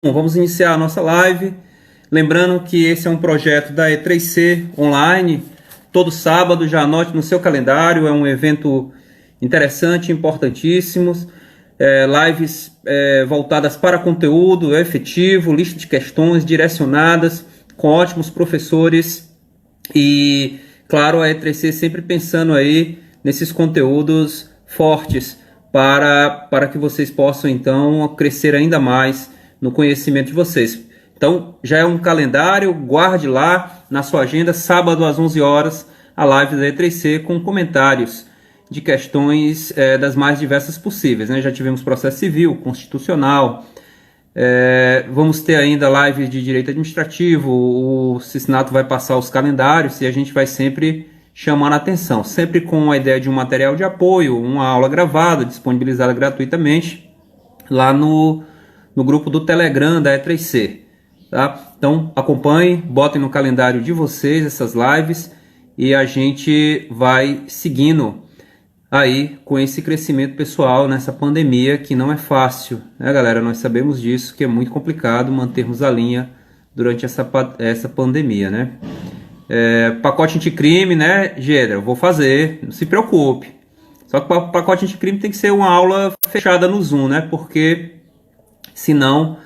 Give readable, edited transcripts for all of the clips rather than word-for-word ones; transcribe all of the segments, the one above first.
Bom, vamos iniciar a nossa live. Lembrando que esse é um projeto da E3C online, todo sábado, já anote no seu calendário, é um evento interessante, importantíssimo. Lives voltadas para conteúdo efetivo, lista de questões direcionadas, com ótimos professores e, claro, a E3C sempre pensando aí nesses conteúdos fortes para que vocês possam, então, crescer ainda mais no conhecimento de vocês. Então, já é um calendário, guarde lá na sua agenda, sábado às 11 horas, a live da E3C com comentários de questões das mais diversas possíveis, né? Já tivemos processo civil, constitucional, vamos ter ainda lives de direito administrativo, o Cisnato vai passar os calendários e a gente vai sempre chamando a atenção, sempre com a ideia de um material de apoio, uma aula gravada, disponibilizada gratuitamente lá no grupo do Telegram da E3C. Tá? Então acompanhem, botem no calendário de vocês essas lives e a gente vai seguindo aí com esse crescimento pessoal nessa pandemia que não é fácil, né, galera? Nós sabemos disso, que é muito complicado mantermos a linha durante essa pandemia, né? Pacote anticrime, né, Gedra? Eu vou fazer, não se preocupe. Só que o pacote anticrime tem que ser uma aula fechada no Zoom, né? Porque senão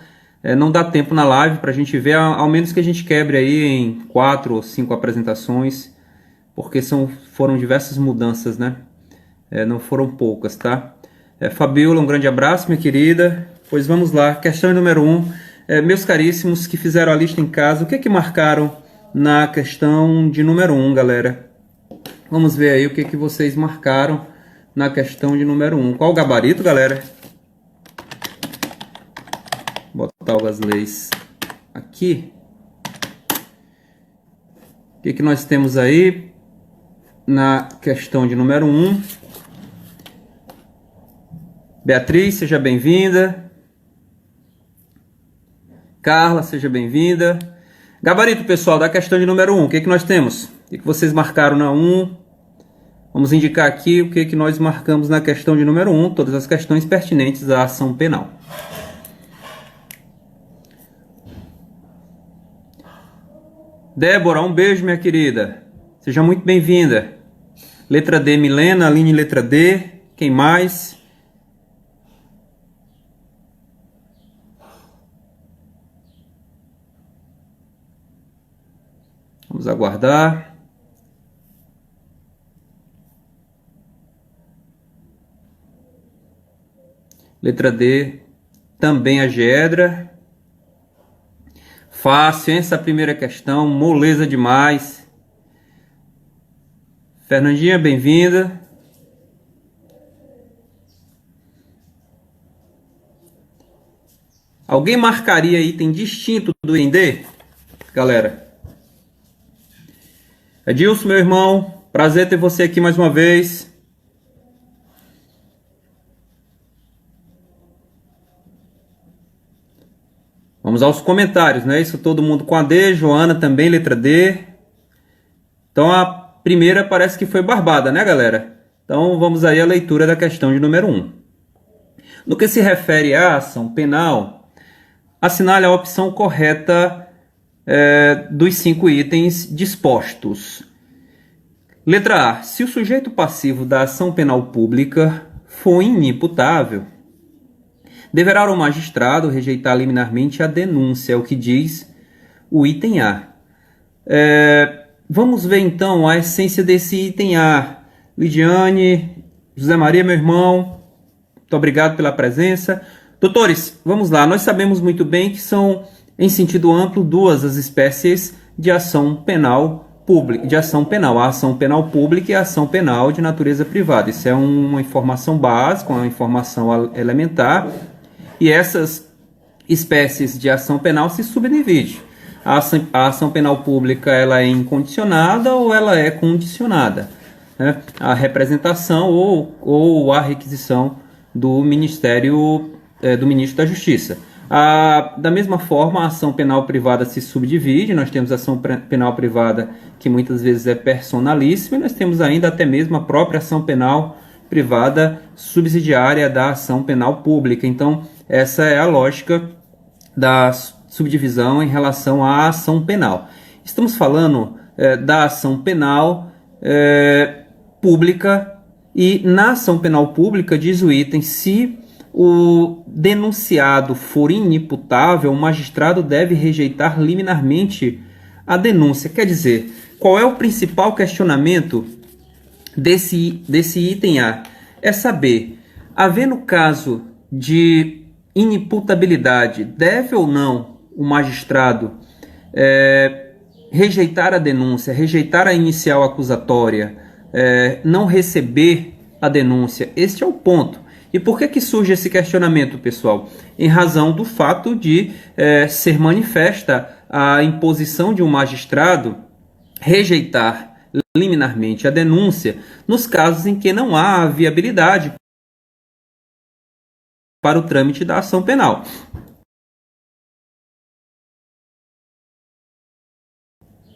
não dá tempo na live para a gente ver, ao menos que a gente quebre aí em 4 ou 5 apresentações, porque foram diversas mudanças, né? Não foram poucas, tá? Fabiola, um grande abraço, minha querida. Pois vamos lá, questão número 1. Meus caríssimos que fizeram a lista em casa, o que é que marcaram na questão de número 1, galera? Vamos ver aí o que é que vocês marcaram na questão de número 1. Qual o gabarito, galera? Vou botar as leis aqui. O que é que nós temos aí na questão de número 1? Beatriz, seja bem-vinda. Carla, seja bem-vinda. Gabarito, pessoal, da questão de número 1, o que é que nós temos? O que vocês marcaram na 1? Vamos indicar aqui o que nós marcamos na questão de número 1, todas as questões pertinentes à ação penal. Débora, um beijo, minha querida. Seja muito bem-vinda. Letra D, Milena, Aline, letra D. Quem mais? Vamos aguardar. Letra D, também a Gedra. Fácil, essa primeira questão, moleza demais. Fernandinha, bem-vinda. Alguém marcaria item distinto do item D? Galera. Edilson, meu irmão, prazer ter você aqui mais uma vez. Vamos aos comentários, né? Isso, todo mundo com a D, Joana também, letra D. Então a primeira parece que foi barbada, né, galera? Então vamos aí à leitura da questão de número 1. No que se refere à ação penal, assinale a opção correta dos 5 itens dispostos. Letra A. Se o sujeito passivo da ação penal pública for inimputável, deverá o magistrado rejeitar liminarmente a denúncia, é o que diz o item A. Vamos ver então a essência desse item A. Lidiane, José Maria, meu irmão, muito obrigado pela presença. Doutores, vamos lá. Nós sabemos muito bem que são, em sentido amplo, duas as espécies de ação penal pública, a ação penal pública e a ação penal de natureza privada. Isso é uma informação básica, uma informação elementar. E essas espécies de ação penal se subdividem. A ação penal pública ela é incondicionada ou ela é condicionada, né? A representação ou a requisição do Ministério do Ministro da Justiça. Da mesma forma, a ação penal privada se subdivide. Nós temos a ação penal privada que muitas vezes é personalíssima, e nós temos ainda até mesmo a própria ação penal privada subsidiária da ação penal pública. Então, essa é a lógica da subdivisão em relação à ação penal. Estamos falando da ação penal pública, e na ação penal pública diz o item: se o denunciado for inimputável, o magistrado deve rejeitar liminarmente a denúncia. Quer dizer, qual é o principal questionamento desse item A? É saber, havendo caso de inimputabilidade, deve ou não o magistrado rejeitar a denúncia, rejeitar a inicial acusatória, não receber a denúncia? Este é o ponto. E por que surge esse questionamento, pessoal? Em razão do fato de ser manifesta a imposição de um magistrado rejeitar liminarmente a denúncia nos casos em que não há viabilidade para o trâmite da ação penal.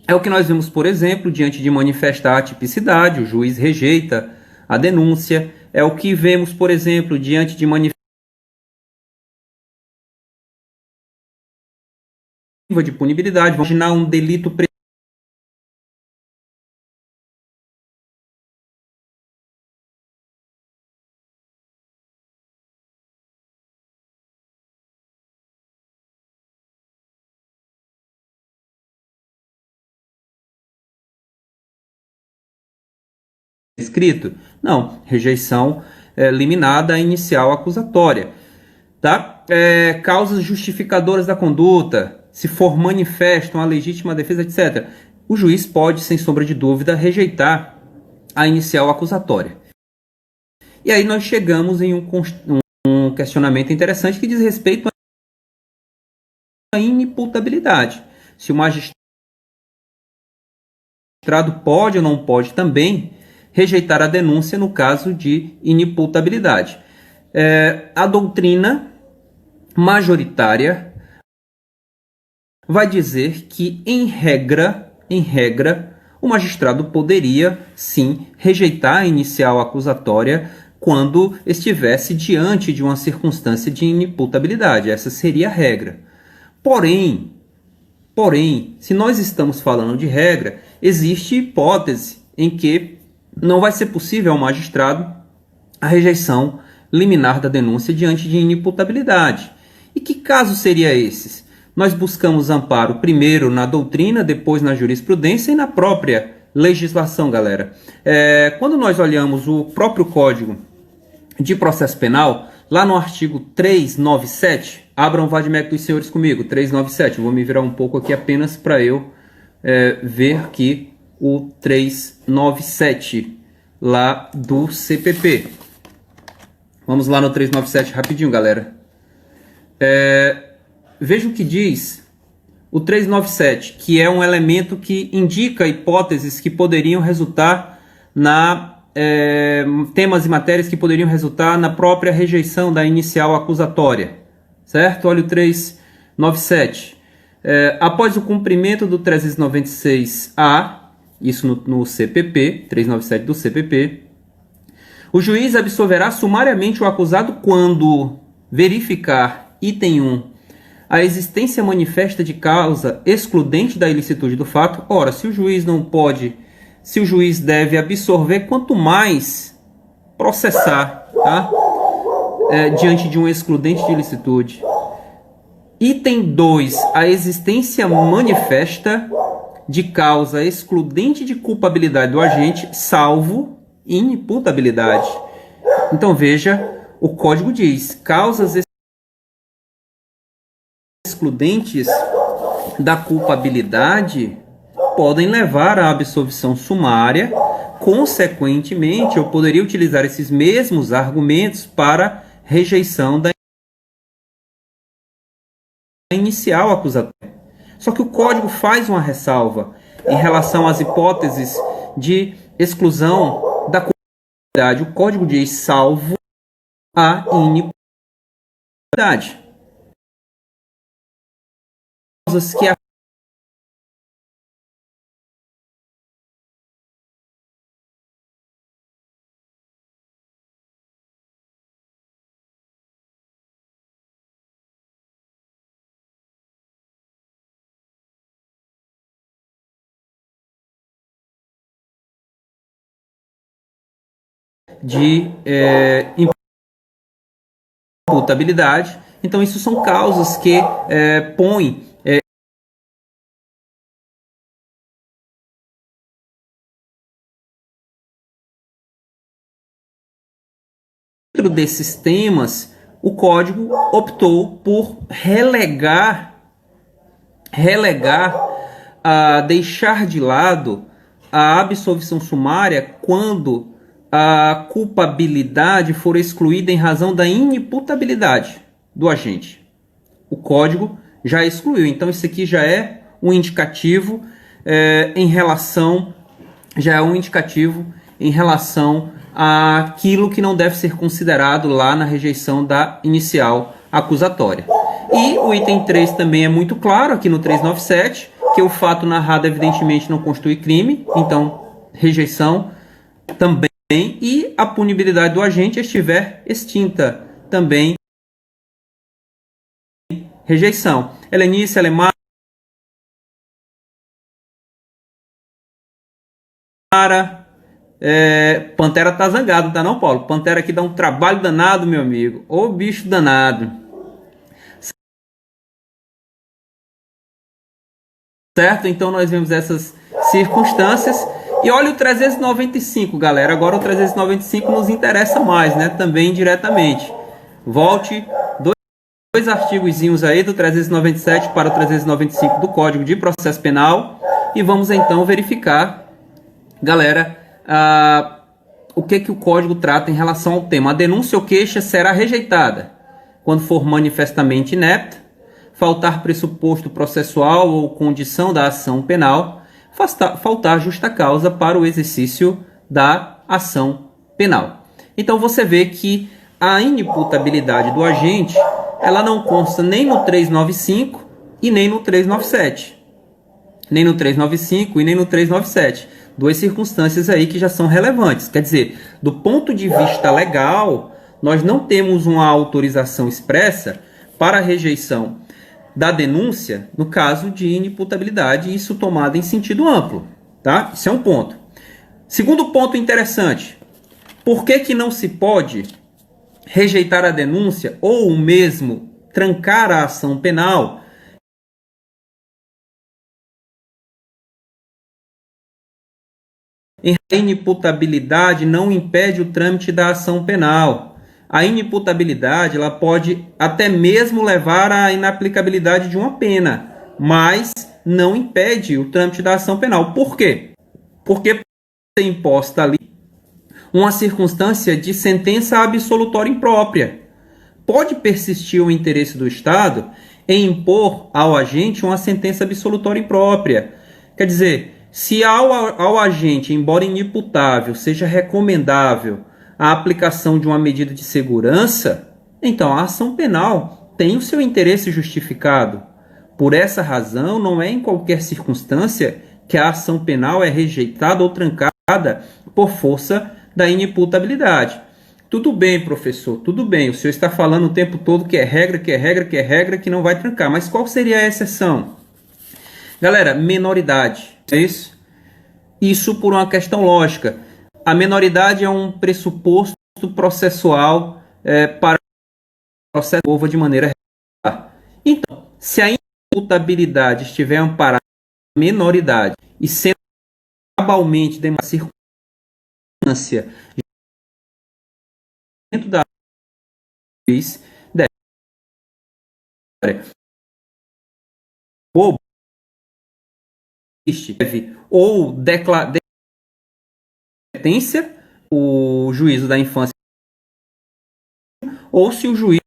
É o que nós vimos, por exemplo, diante de manifesta atipicidade, o juiz rejeita a denúncia. É o que vemos, por exemplo, diante de manifesta de punibilidade. Vamos imaginar um delito prescrito? Não, rejeição liminar da inicial acusatória. Tá? Causas justificadoras da conduta, se for manifesta uma legítima defesa, etc. O juiz pode, sem sombra de dúvida, rejeitar a inicial acusatória. E aí nós chegamos em um questionamento interessante que diz respeito à inimputabilidade. Se o magistrado pode ou não pode também rejeitar a denúncia no caso de inimputabilidade. A doutrina majoritária vai dizer que, em regra, o magistrado poderia, sim, rejeitar a inicial acusatória quando estivesse diante de uma circunstância de inimputabilidade. Essa seria a regra. Porém, se nós estamos falando de regra, existe hipótese em que não vai ser possível ao magistrado a rejeição liminar da denúncia diante de inimputabilidade. E que caso seria esses? Nós buscamos amparo primeiro na doutrina, depois na jurisprudência e na própria legislação, galera. Quando nós olhamos o próprio Código de Processo Penal, lá no artigo 397, abram o vade-mecum dos senhores comigo, 397. Eu vou me virar um pouco aqui apenas para eu ver aqui o 397 lá do CPP. Vamos lá no 397 rapidinho, galera. Veja o que diz o 397, que é um elemento que indica hipóteses que poderiam resultar temas e matérias que poderiam resultar na própria rejeição da inicial acusatória. Certo? Olha o 397. Após o cumprimento do 396-A, isso no CPP, 397 do CPP, o juiz absolverá sumariamente o acusado quando verificar, item 1, a existência manifesta de causa excludente da ilicitude do fato. Ora, se o juiz não pode, se o juiz deve absolver, quanto mais processar, tá? Diante de um excludente de ilicitude. Item 2, a existência manifesta de causa excludente de culpabilidade do agente, salvo inimputabilidade. Então veja, o código diz: causas excludentes da culpabilidade podem levar à absolvição sumária. Consequentemente, eu poderia utilizar esses mesmos argumentos para rejeição da inicial acusatória. Só que o código faz uma ressalva em relação às hipóteses de exclusão da culpabilidade. O código diz: salvo a inimputabilidade. Causas que de imputabilidade. Então, isso são causas que põem dentro desses temas, o código optou por deixar de lado a absolvição sumária quando a culpabilidade for excluída em razão da inimputabilidade do agente. O código já excluiu, então isso aqui já é um indicativo em relação àquilo que não deve ser considerado lá na rejeição da inicial acusatória. E o item 3 também é muito claro aqui no 397, que o fato narrado evidentemente não constitui crime, então rejeição também, e a punibilidade do agente estiver extinta, também rejeição. Helenice, Elemara, Pantera tá zangado, tá não, Paulo? Pantera aqui dá um trabalho danado, meu amigo. Ô bicho danado. Certo? Então nós vemos essas circunstâncias. E olha o 395, galera. Agora o 395 nos interessa mais, né? Também diretamente. Volte dois artigozinhos aí do 397 para o 395 do Código de Processo Penal. E vamos então verificar, galera, o que o Código trata em relação ao tema. A denúncia ou queixa será rejeitada quando for manifestamente inepta, faltar pressuposto processual ou condição da ação penal, faltar justa causa para o exercício da ação penal. Então você vê que a inimputabilidade do agente, ela não consta nem no 395 e nem no 397. Nem no 395 e nem no 397. Duas circunstâncias aí que já são relevantes. Quer dizer, do ponto de vista legal, nós não temos uma autorização expressa para a rejeição da denúncia no caso de inimputabilidade, isso tomado em sentido amplo, tá? Isso é um ponto. Segundo ponto interessante, por que não se pode rejeitar a denúncia ou mesmo trancar a ação penal a inimputabilidade não impede o trâmite da ação penal. A inimputabilidade ela pode até mesmo levar à inaplicabilidade de uma pena, mas não impede o trâmite da ação penal. Por quê? Porque pode ser imposta ali uma circunstância de sentença absolutória imprópria. Pode persistir o interesse do Estado em impor ao agente uma sentença absolutória imprópria. Quer dizer, se ao agente, embora inimputável, seja recomendável a aplicação de uma medida de segurança, então a ação penal tem o seu interesse justificado. Por essa razão, não é em qualquer circunstância que a ação penal é rejeitada ou trancada por força da inimputabilidade. Tudo bem, professor, tudo bem. O senhor está falando o tempo todo que é regra, que não vai trancar. Mas qual seria a exceção? Galera, menoridade. É isso? Isso por uma questão lógica. A menoridade é um pressuposto processual para o processo de maneira regular. Então, se a imputabilidade estiver amparada na menoridade e sendo cabalmente de uma circunstância dentro da juiz, ou declarância o juízo da infância, ou se o juiz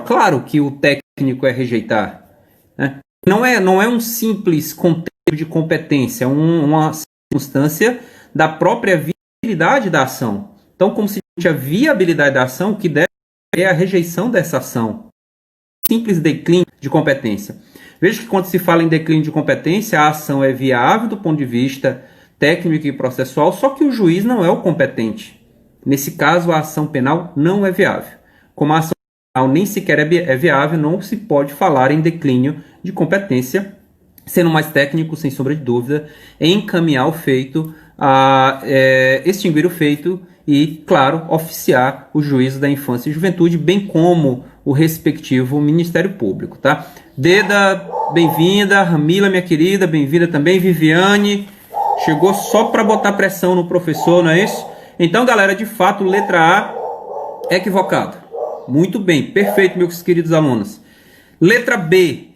claro que o técnico é rejeitar, né? Não é um simples contexto de competência, é uma circunstância da própria viabilidade da ação. Então, como se a viabilidade da ação, o que deve é a rejeição dessa ação. Simples declínio de competência. Veja que quando se fala em declínio de competência, a ação é viável do ponto de vista técnico e processual, só que o juiz não é o competente. Nesse caso, a ação penal não é viável. Como a ação penal nem sequer é viável, não se pode falar em declínio de competência, sendo mais técnico, sem sombra de dúvida, encaminhar o feito a extinguir o feito e, claro, oficiar o juízo da infância e juventude, bem como o respectivo Ministério Público, tá? Deda, bem-vinda. Ramila, minha querida, bem-vinda também. Viviane, chegou só para botar pressão no professor, não é isso? Então, galera, de fato, letra A, equivocado. Muito bem, perfeito, meus queridos alunos. Letra B,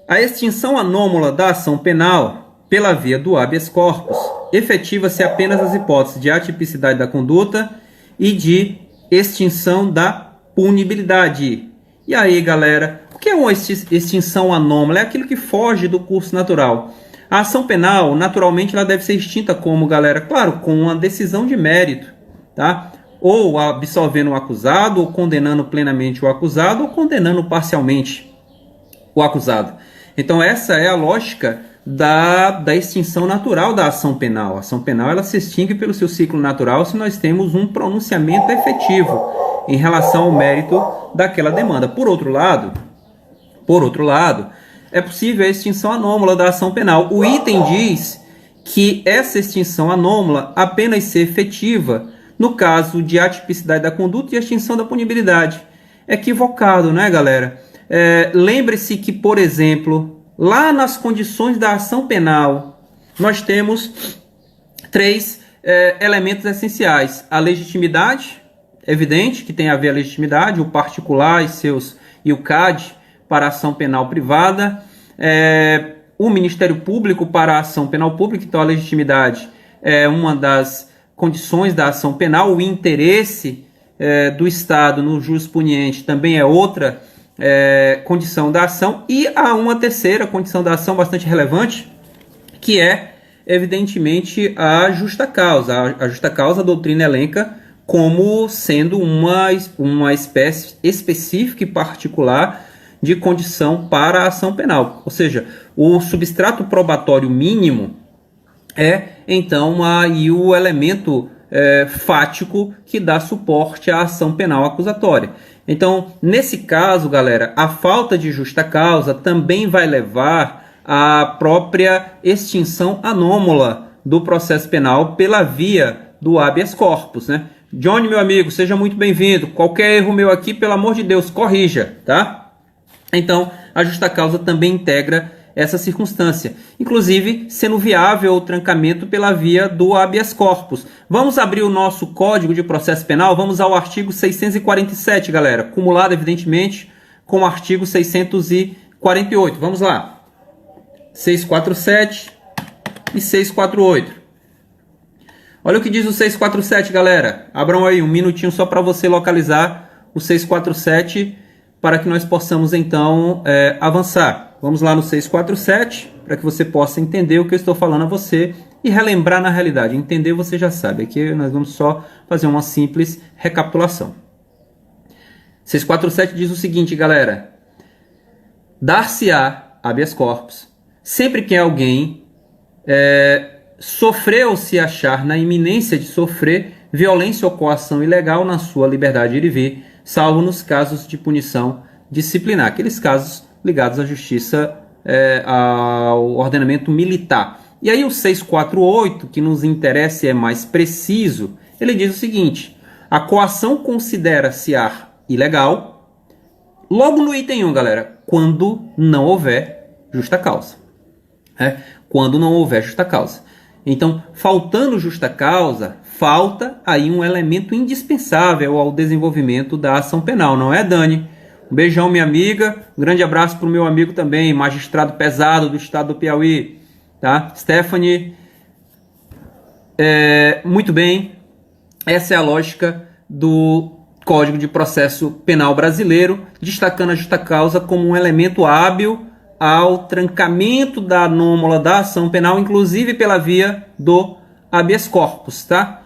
a extinção anômala da ação penal pela via do habeas corpus efetiva-se apenas as hipóteses de atipicidade da conduta e de extinção da punibilidade. E aí, galera, o que é uma extinção anômala? É aquilo que foge do curso natural. A ação penal, naturalmente, ela deve ser extinta como, galera? Claro, com uma decisão de mérito, tá? Ou absolvendo o acusado, ou condenando plenamente o acusado, ou condenando parcialmente o acusado. Então, essa é a lógica da extinção natural da ação penal. A ação penal ela se extingue pelo seu ciclo natural se nós temos um pronunciamento efetivo em relação ao mérito daquela demanda. Por outro lado, é possível a extinção anômala da ação penal. O item diz que essa extinção anômala apenas ser efetiva no caso de atipicidade da conduta e extinção da punibilidade. É equivocado, né, galera? Lembre-se que, por exemplo, lá nas condições da ação penal, nós temos três elementos essenciais. A legitimidade, evidente, que tem a ver a legitimidade, o particular e o CAD para a ação penal privada, o Ministério Público para a ação penal pública, então a legitimidade é uma das condições da ação penal, o interesse do Estado no jus puniente também é outra condição da ação, e há uma terceira condição da ação bastante relevante, que é, evidentemente, a justa causa. A justa causa a doutrina elenca como sendo uma espécie específica e particular de condição para a ação penal. Ou seja, o substrato probatório mínimo é, então, aí o elemento fático que dá suporte à ação penal acusatória. Então, nesse caso, galera, a falta de justa causa também vai levar à própria extinção anômala do processo penal pela via do habeas corpus, né? Johnny, meu amigo, seja muito bem-vindo. Qualquer erro meu aqui, pelo amor de Deus, corrija, tá? Então, a justa causa também integra essa circunstância, inclusive sendo viável o trancamento pela via do habeas corpus. Vamos abrir o nosso Código de Processo Penal, vamos ao artigo 647, galera, cumulado, evidentemente, com o artigo 648. Vamos lá. 647 e 648. Olha o que diz o 647, galera. Abram aí um minutinho só para você localizar o 647 para que nós possamos, então, avançar. Vamos lá no 647 para que você possa entender o que eu estou falando a você e relembrar na realidade. Entender você já sabe. Aqui nós vamos só fazer uma simples recapitulação. 647 diz o seguinte, galera. Dar-se-á habeas corpus sempre que alguém sofrer ou se achar na iminência de sofrer violência ou coação ilegal na sua liberdade de ir e vir, salvo nos casos de punição disciplinar, aqueles casos ligados à justiça, ao ordenamento militar. E aí o 648, que nos interessa e é mais preciso, ele diz o seguinte: a coação considera-se-á ilegal, logo no item 1, galera, quando não houver justa causa. Quando não houver justa causa. Então, faltando justa causa, falta aí um elemento indispensável ao desenvolvimento da ação penal, não é, Dani? Um beijão, minha amiga. Um grande abraço para o meu amigo também, magistrado pesado do estado do Piauí. Tá? Stephanie. Muito bem. Essa é a lógica do Código de Processo Penal brasileiro, destacando a justa causa como um elemento hábil ao trancamento da anômala da ação penal, inclusive pela via do habeas corpus. Tá?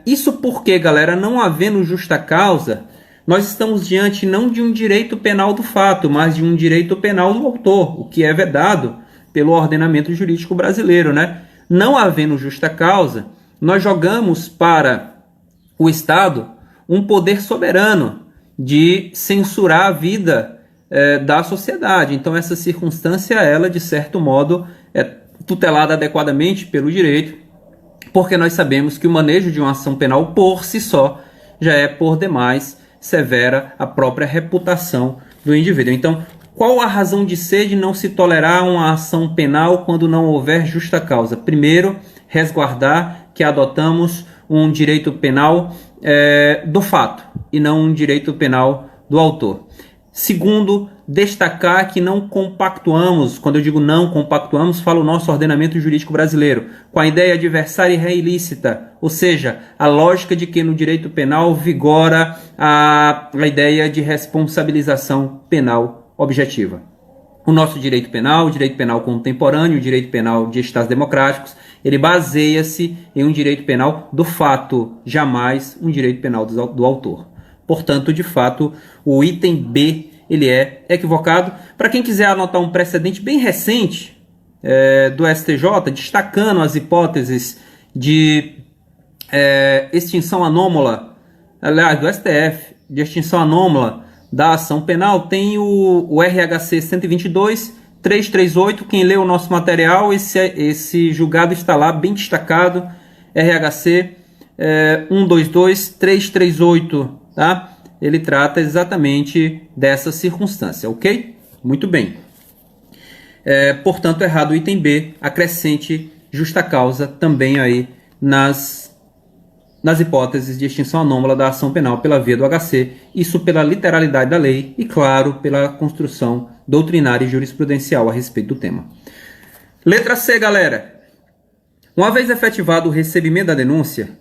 Isso porque, galera, não havendo justa causa, nós estamos diante não de um direito penal do fato, mas de um direito penal do autor, o que é vedado pelo ordenamento jurídico brasileiro, né? Não havendo justa causa, nós jogamos para o Estado um poder soberano de censurar a vida da sociedade. Então, essa circunstância, ela, de certo modo, é tutelada adequadamente pelo direito, porque nós sabemos que o manejo de uma ação penal por si só já é por demais severa a própria reputação do indivíduo. Então, qual a razão de ser de não se tolerar uma ação penal quando não houver justa causa? Primeiro, resguardar que adotamos um direito penal do fato e não um direito penal do autor. Segundo, destacar que não compactuamos, quando eu digo não compactuamos, falo o nosso ordenamento jurídico brasileiro, com a ideia adversária e ré ilícita, ou seja, a lógica de que no direito penal vigora a ideia de responsabilização penal objetiva. O nosso direito penal, o direito penal contemporâneo, o direito penal de Estados democráticos, ele baseia-se em um direito penal do fato, jamais um direito penal do autor. Portanto, de fato, o item B ele é equivocado. Para quem quiser anotar um precedente bem recente do STJ, destacando as hipóteses de extinção anômala, aliás, do STF, de extinção anômala da ação penal, tem o RHC 122.338. Quem lê o nosso material, esse julgado está lá bem destacado, RHC 122.338, tá? Ele trata exatamente dessa circunstância, ok? Muito bem. Portanto, errado o item B, acrescente justa causa também aí nas hipóteses de extinção anômala da ação penal pela via do HC, isso pela literalidade da lei e, claro, pela construção doutrinária e jurisprudencial a respeito do tema. Letra C, galera. Uma vez efetivado o recebimento da denúncia,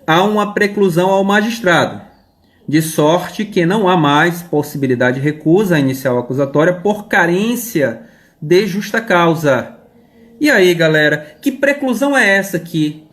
há uma preclusão ao magistrado, de sorte que não há mais possibilidade de recusa à inicial acusatória por carência de justa causa. E aí, galera, que preclusão é essa aqui?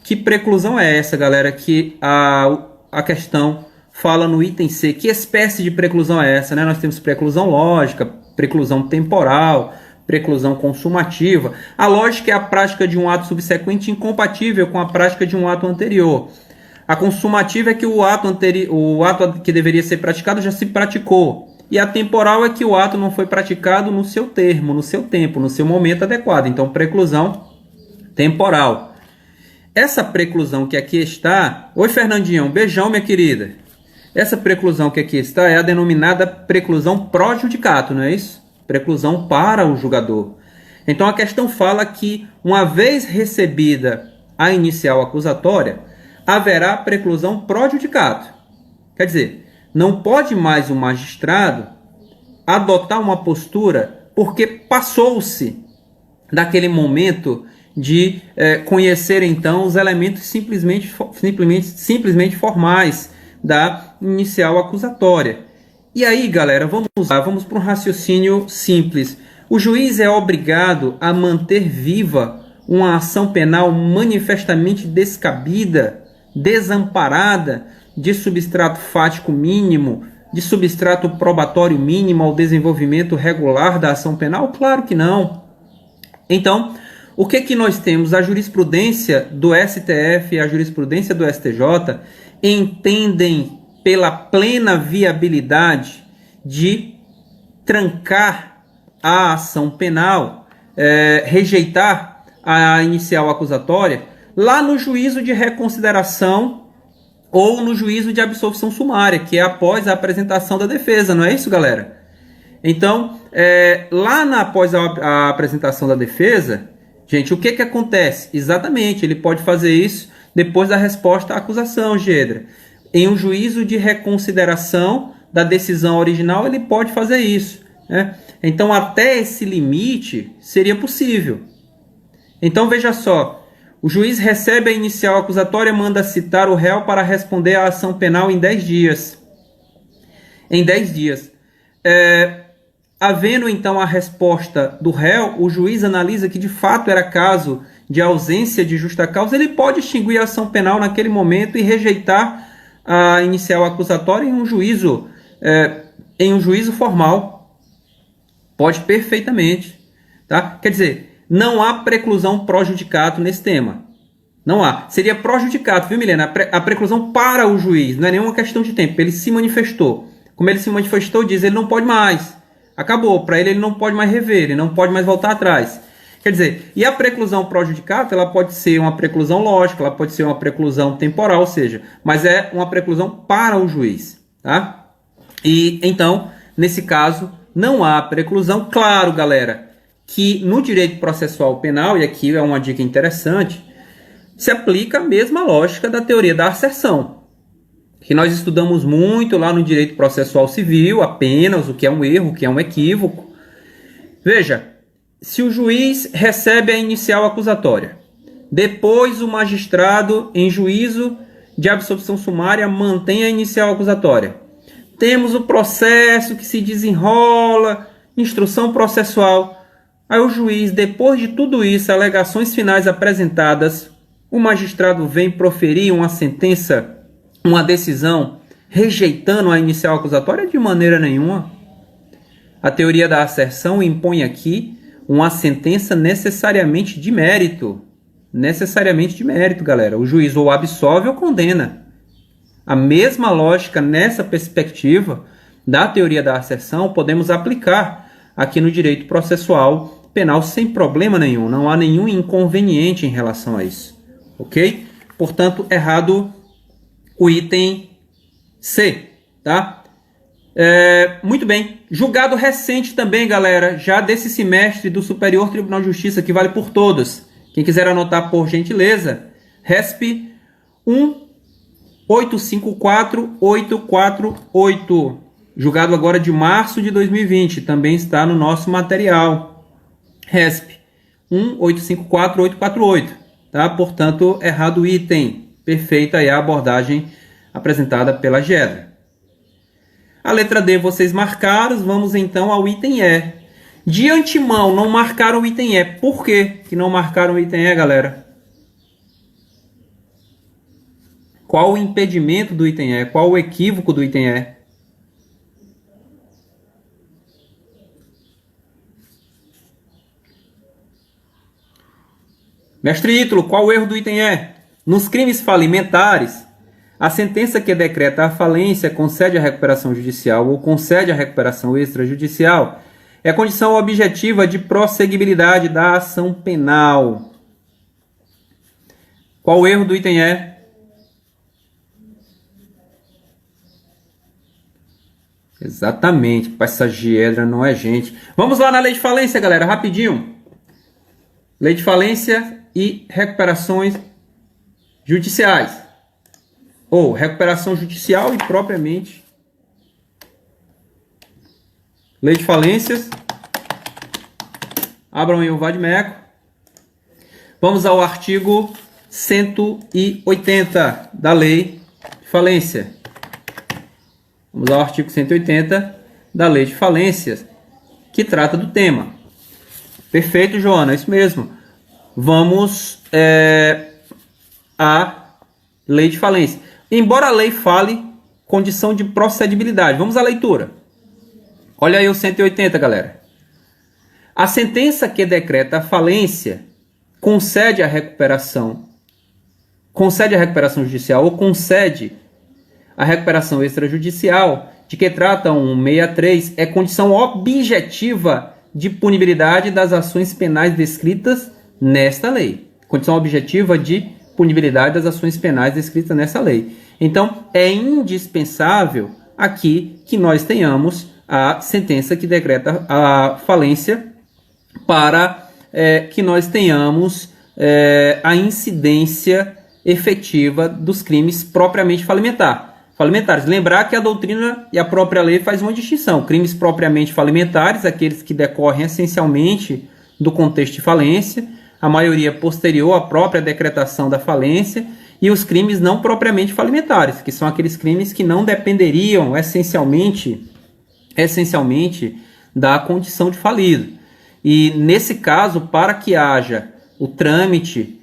Que preclusão é essa, galera, que a questão fala no item C? Que espécie de preclusão é essa, né? Nós temos preclusão lógica, preclusão temporal, preclusão consumativa. A lógica é a prática de um ato subsequente incompatível com a prática de um ato anterior. A consumativa é que o ato que deveria ser praticado já se praticou. E a temporal é que o ato não foi praticado no seu termo, no seu tempo, no seu momento adequado. Então, preclusão temporal. Essa preclusão que aqui está... Oi, Fernandinha, um beijão, minha querida. Essa preclusão que aqui está é a denominada preclusão pro judicato, não é isso? Preclusão para o julgador. Então, a questão fala que, uma vez recebida a inicial acusatória, haverá preclusão pro judicato. Quer dizer, não pode mais o magistrado adotar uma postura porque passou-se daquele momento de conhecer então os elementos simplesmente formais da inicial acusatória. E aí, galera, vamos para um raciocínio simples. O juiz é obrigado a manter viva uma ação penal manifestamente descabida, desamparada de substrato fático mínimo, de substrato probatório mínimo ao desenvolvimento regular da ação penal? Claro que não. Então, o que nós temos? A jurisprudência do STF e a jurisprudência do STJ entendem pela plena viabilidade de trancar a ação penal, rejeitar a inicial acusatória, lá no juízo de reconsideração ou no juízo de absolvição sumária, que é após a apresentação da defesa, não é isso, galera? Então, após a apresentação da defesa, gente, o que acontece? Exatamente, ele pode fazer isso depois da resposta à acusação, Gedra. Em um juízo de reconsideração da decisão original, ele pode fazer isso, né? Então, até esse limite seria possível. Então, veja só. O juiz recebe a inicial acusatória e manda citar o réu para responder à ação penal em 10 dias. Em 10 dias. Havendo então a resposta do réu, o juiz analisa que de fato era caso de ausência de justa causa, ele pode extinguir a ação penal naquele momento e rejeitar a inicial acusatória em um juízo formal. Pode perfeitamente. Tá? Quer dizer, não há preclusão pró-judicato nesse tema. Não há. Seria pró-judicato, viu, Milena? A preclusão para o juiz. Não é nenhuma questão de tempo. Ele se manifestou. Como ele se manifestou, diz, ele não pode mais. Acabou. Para ele não pode mais rever. Ele não pode mais voltar atrás. Quer dizer, e a preclusão pró-judicato, ela pode ser uma preclusão lógica, ela pode ser uma preclusão temporal, ou seja, mas é uma preclusão para o juiz, tá? E então, nesse caso, não há preclusão. Claro, galera, que no direito processual penal, e aqui é uma dica interessante, se aplica a mesma lógica da teoria da asserção, que nós estudamos muito lá no direito processual civil, apenas o que é um erro, o que é um equívoco. Veja, se o juiz recebe a inicial acusatória, depois o magistrado, em juízo de absolvição sumária, mantém a inicial acusatória. Temos o processo que se desenrola, instrução processual. Aí o juiz, depois de tudo isso, alegações finais apresentadas, o magistrado vem proferir uma sentença, uma decisão, rejeitando a inicial acusatória? De maneira nenhuma. A teoria da asserção impõe aqui uma sentença necessariamente de mérito. Necessariamente de mérito, galera. O juiz ou absolve ou condena. A mesma lógica nessa perspectiva da teoria da asserção podemos aplicar aqui no direito processual penal sem problema nenhum. Não há nenhum inconveniente em relação a isso. Ok? Portanto, errado o item C, tá? Muito bem. Julgado recente também, galera, já desse semestre do Superior Tribunal de Justiça, que vale por todos. Quem quiser anotar, por gentileza, RESP 1854848. Julgado agora de março de 2020, também está no nosso material. RESP 1854848. Tá? Portanto, errado o item. Perfeita aí a abordagem apresentada pela GEDRA. A letra D vocês marcaram, vamos então ao item E. De antemão, não marcaram o item E. Por que não marcaram o item E, galera? Qual o impedimento do item E? Qual o equívoco do item E? Mestre Ítalo, qual o erro do item E? Nos crimes falimentares, a sentença que decreta a falência, concede a recuperação judicial ou concede a recuperação extrajudicial é condição objetiva de prosseguibilidade da ação penal. Qual o erro do item E? Exatamente, essa GEDRA não é gente. Vamos lá na lei de falência, galera, rapidinho. Lei de falência e recuperações judiciais. Ou recuperação judicial e propriamente. Lei de falências. Abram aí o Vadimeco. Vamos ao artigo 180 da lei de falência. Vamos ao artigo 180 da lei de falências, que trata do tema. Perfeito, Joana, é isso mesmo. Vamos à lei de falência. Embora a lei fale condição de procedibilidade. Vamos à leitura. Olha aí o 180, galera. A sentença que decreta a falência concede a recuperação judicial ou concede a recuperação extrajudicial, de que trata 163, é condição objetiva de punibilidade das ações penais descritas nesta lei. Condição objetiva de punibilidade das ações penais descritas nessa lei. Então, é indispensável aqui que nós tenhamos a sentença que decreta a falência para que nós tenhamos a incidência efetiva dos crimes propriamente falimentares. Lembrar que a doutrina e a própria lei faz uma distinção. Crimes propriamente falimentares, aqueles que decorrem essencialmente do contexto de falência, a maioria posterior à própria decretação da falência, e os crimes não propriamente falimentares, que são aqueles crimes que não dependeriam essencialmente da condição de falido. E nesse caso, para que haja o trâmite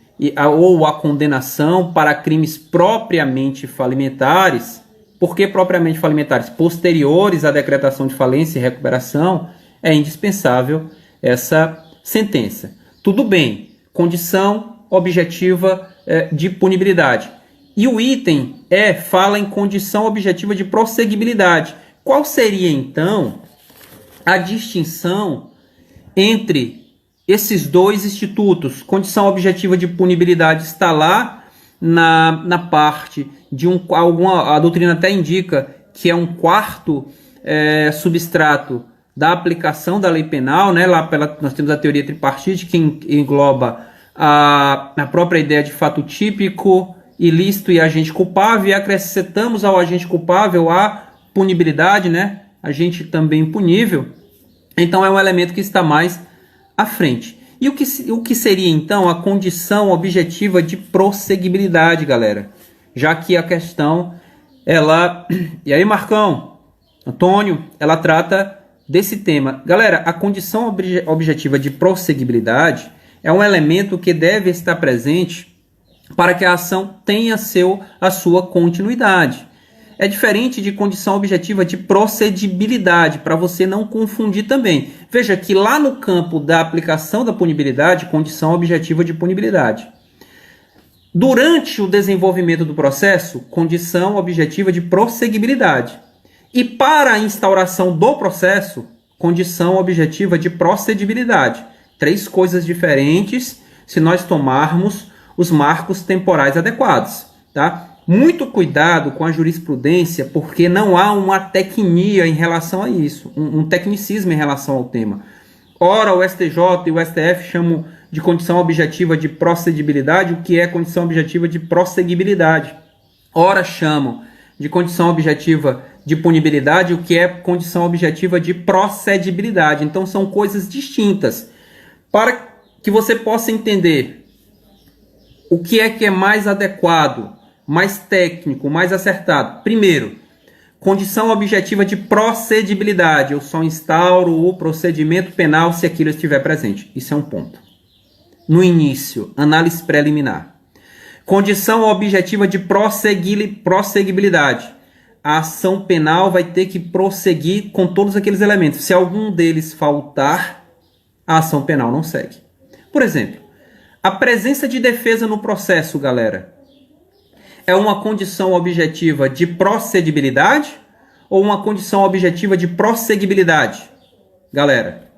ou a condenação para crimes propriamente falimentares, por que propriamente falimentares? Posteriores à decretação de falência e recuperação, é indispensável essa sentença. Tudo bem, condição objetiva de punibilidade. E o item fala em condição objetiva de prosseguibilidade. Qual seria, então, a distinção entre esses dois institutos. Condição objetiva de punibilidade está lá na parte de a doutrina até indica que é um quarto substrato da aplicação da lei penal, né? Nós temos a teoria tripartite, que engloba a própria ideia de fato típico, ilícito e agente culpável, e acrescentamos ao agente culpável a punibilidade, né? Agente também punível. Então é um elemento que está mais à frente. E o que seria então a condição objetiva de prosseguibilidade, galera? Já que a questão, e aí, Marcão, Antônio, ela trata desse tema. Galera, a condição objetiva de prosseguibilidade é um elemento que deve estar presente para que a ação tenha a sua continuidade. É diferente de condição objetiva de procedibilidade, para você não confundir também. Veja que lá no campo da aplicação da punibilidade, condição objetiva de punibilidade. Durante o desenvolvimento do processo, condição objetiva de prosseguibilidade. E para a instauração do processo, condição objetiva de procedibilidade. 3 coisas diferentes se nós tomarmos os marcos temporais adequados, tá? Muito cuidado com a jurisprudência, porque não há uma tecnia em relação a isso, um tecnicismo em relação ao tema. Ora, o STJ e o STF chamam de condição objetiva de procedibilidade o que é condição objetiva de prosseguibilidade. Ora, chamam de condição objetiva de punibilidade o que é condição objetiva de procedibilidade. Então, são coisas distintas. Para que você possa entender o que é mais adequado, mais técnico, mais acertado. Primeiro, condição objetiva de procedibilidade. Eu só instauro o procedimento penal se aquilo estiver presente. Isso é um ponto. No início, análise preliminar. Condição objetiva de prosseguibilidade. A ação penal vai ter que prosseguir com todos aqueles elementos. Se algum deles faltar, a ação penal não segue. Por exemplo, a presença de defesa no processo, galera, é uma condição objetiva de procedibilidade ou uma condição objetiva de prosseguibilidade? Galera,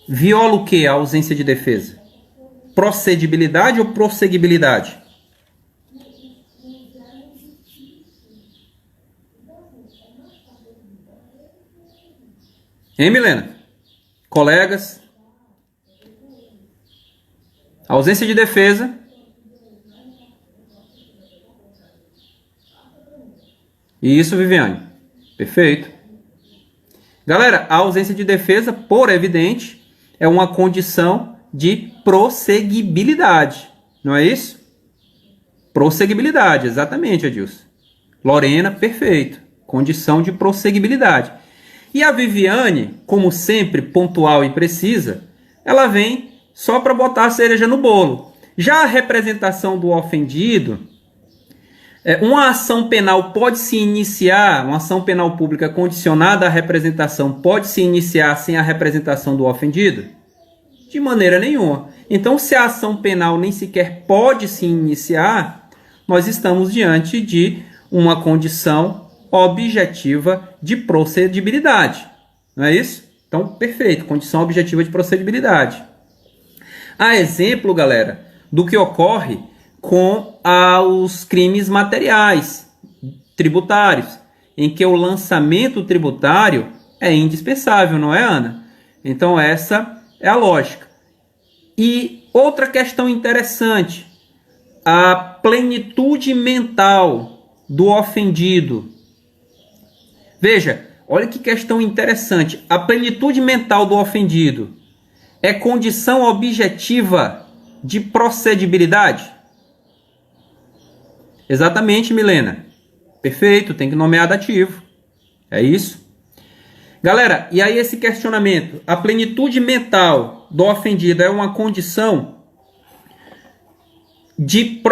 viola o que a ausência de defesa? Procedibilidade ou prosseguibilidade? Hein, Milena? Colegas? Ausência de defesa. Isso, Viviane. Perfeito. Galera, a ausência de defesa, por evidente, é uma condição de prosseguibilidade. Não é isso? Prosseguibilidade, exatamente, Adilson. Lorena, perfeito. Condição de prosseguibilidade. E a Viviane, como sempre, pontual e precisa, ela vem só para botar a cereja no bolo. Já a representação do ofendido, uma ação penal pode se iniciar, uma ação penal pública condicionada à representação pode se iniciar sem a representação do ofendido? De maneira nenhuma. Então, se a ação penal nem sequer pode se iniciar, nós estamos diante de uma condição objetiva de procedibilidade. Não é isso? Então, perfeito. Condição objetiva de procedibilidade. Há exemplo, galera, do que ocorre com os crimes materiais tributários, em que o lançamento tributário é indispensável, não é, Ana? Então, essa é a lógica. E outra questão interessante, a plenitude mental do ofendido. Veja, olha que questão interessante. A plenitude mental do ofendido é condição objetiva de procedibilidade? Exatamente, Milena. Perfeito, tem que nomear dativo. É isso. Galera, e aí esse questionamento? A plenitude mental do ofendido é uma condição de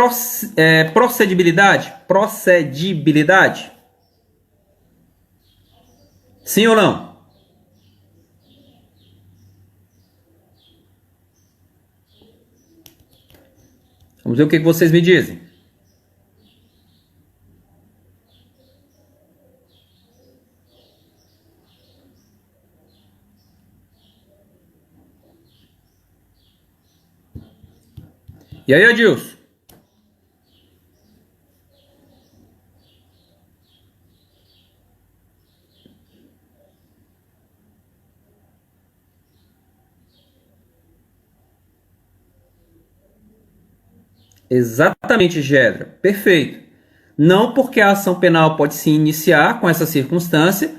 procedibilidade? Procedibilidade? Sim ou não? Vamos ver o que vocês me dizem. E aí, Adilson? Exatamente, Gedra. Perfeito. Não porque a ação penal pode se iniciar com essa circunstância,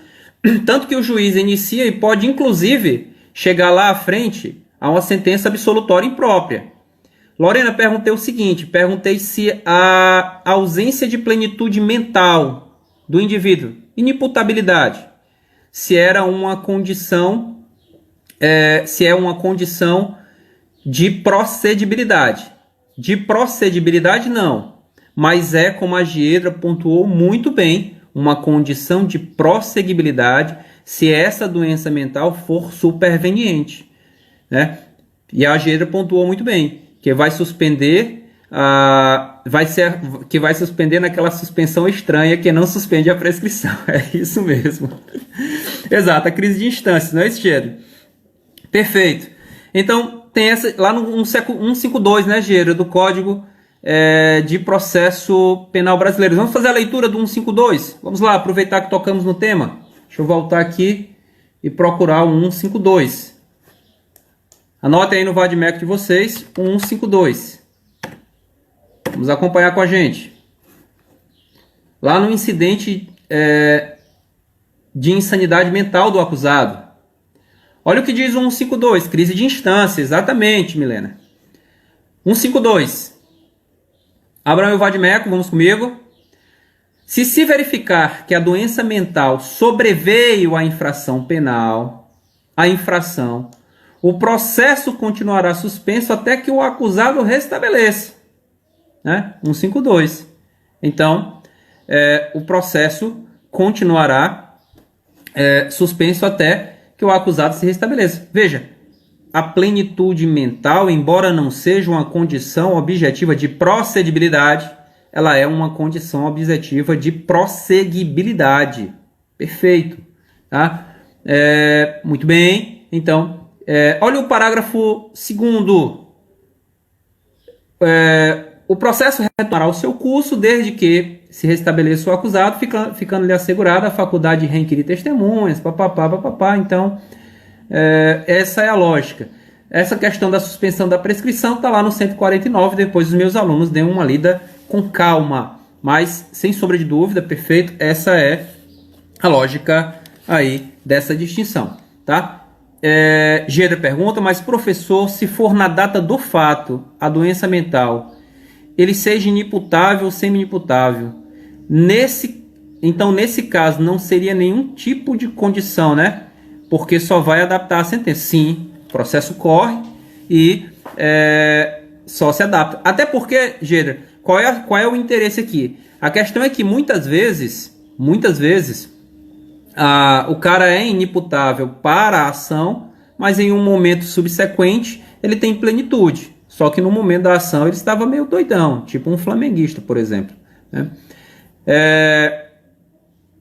tanto que o juiz inicia e pode, inclusive, chegar lá à frente a uma sentença absolutória imprópria. Lorena, perguntei o seguinte, perguntei se a ausência de plenitude mental do indivíduo, inimputabilidade, se era uma condição, se é uma condição de procedibilidade. De procedibilidade, não. Mas é, como a Giedra pontuou muito bem, uma condição de prosseguibilidade se essa doença mental for superveniente, né? E a Giedra pontuou muito bem, que vai suspender, que vai suspender naquela suspensão estranha que não suspende a prescrição. É isso mesmo. Exato, a crise de instâncias, não é isso, Giedra? Perfeito. Então, tem essa lá no 152, né, Giedra, do Código de Processo Penal Brasileiro. Vamos fazer a leitura do 152? Vamos lá, aproveitar que tocamos no tema. Deixa eu voltar aqui e procurar o 152. Anotem aí no Vadmec de vocês o 152. Vamos acompanhar com a gente. Lá no incidente de insanidade mental do acusado. Olha o que diz o 152, crise de instância, exatamente, Milena. 152. Abra meu Vadmeco, vamos comigo. Se verificar que a doença mental sobreveio à infração penal, o processo continuará suspenso até que o acusado restabeleça. Né? 152. Então, o processo continuará suspenso até que o acusado se restabeleça. Veja, a plenitude mental, embora não seja uma condição objetiva de procedibilidade, ela é uma condição objetiva de prosseguibilidade. Perfeito. Tá? Muito bem. Então, olha o parágrafo 2º. O processo retomará o seu curso desde que se restabeleça o acusado, ficando-lhe assegurada a faculdade de requerir testemunhas, papapá. Então, essa é a lógica. Essa questão da suspensão da prescrição está lá no 149, depois os meus alunos dêem uma lida com calma. Mas, sem sombra de dúvida, perfeito, essa é a lógica aí dessa distinção. Tá? Gedra pergunta, mas professor, se for na data do fato, a doença mental, ele seja inimputável ou semi-inimputável, então nesse caso não seria nenhum tipo de condição, né? Porque só vai adaptar a sentença. Sim, o processo corre e só se adapta. Até porque, Gedra, qual é o interesse aqui? A questão é que muitas vezes, o cara é inimputável para a ação, mas em um momento subsequente ele tem plenitude. Só que no momento da ação ele estava meio doidão, tipo um flamenguista, por exemplo. Né?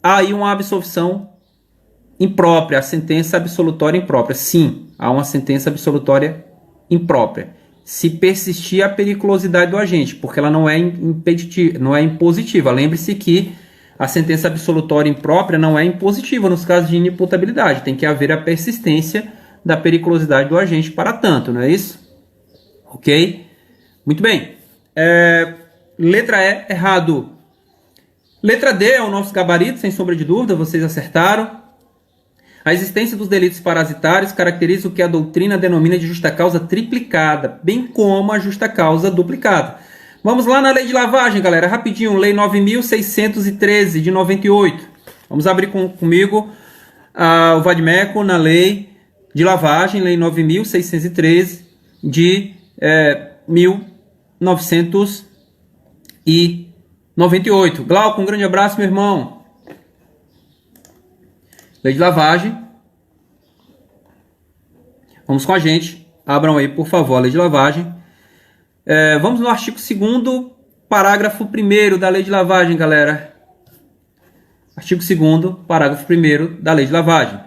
Há aí uma absolvição imprópria, a sentença absolutória imprópria. Sim, há uma sentença absolutória imprópria. Se persistir a periculosidade do agente, porque ela não é impeditiva, não é impositiva. Lembre-se que a sentença absolutória imprópria não é impositiva nos casos de inimputabilidade. Tem que haver a persistência da periculosidade do agente para tanto, não é isso? Ok? Muito bem. Letra E, errado. Letra D é o nosso gabarito, sem sombra de dúvida, vocês acertaram. A existência dos delitos parasitários caracteriza o que a doutrina denomina de justa causa triplicada, bem como a justa causa duplicada. Vamos lá na lei de lavagem, galera, rapidinho, lei 9.613 de 98. Vamos abrir comigo o Vadmeco na lei de lavagem, lei 9.613 de 1998. Glauco, um grande abraço, meu irmão. Lei de lavagem. Vamos com a gente. Abram aí, por favor, a lei de lavagem. Vamos no artigo 2º, parágrafo 1º da lei de lavagem, galera. Artigo 2º, parágrafo 1º da lei de lavagem.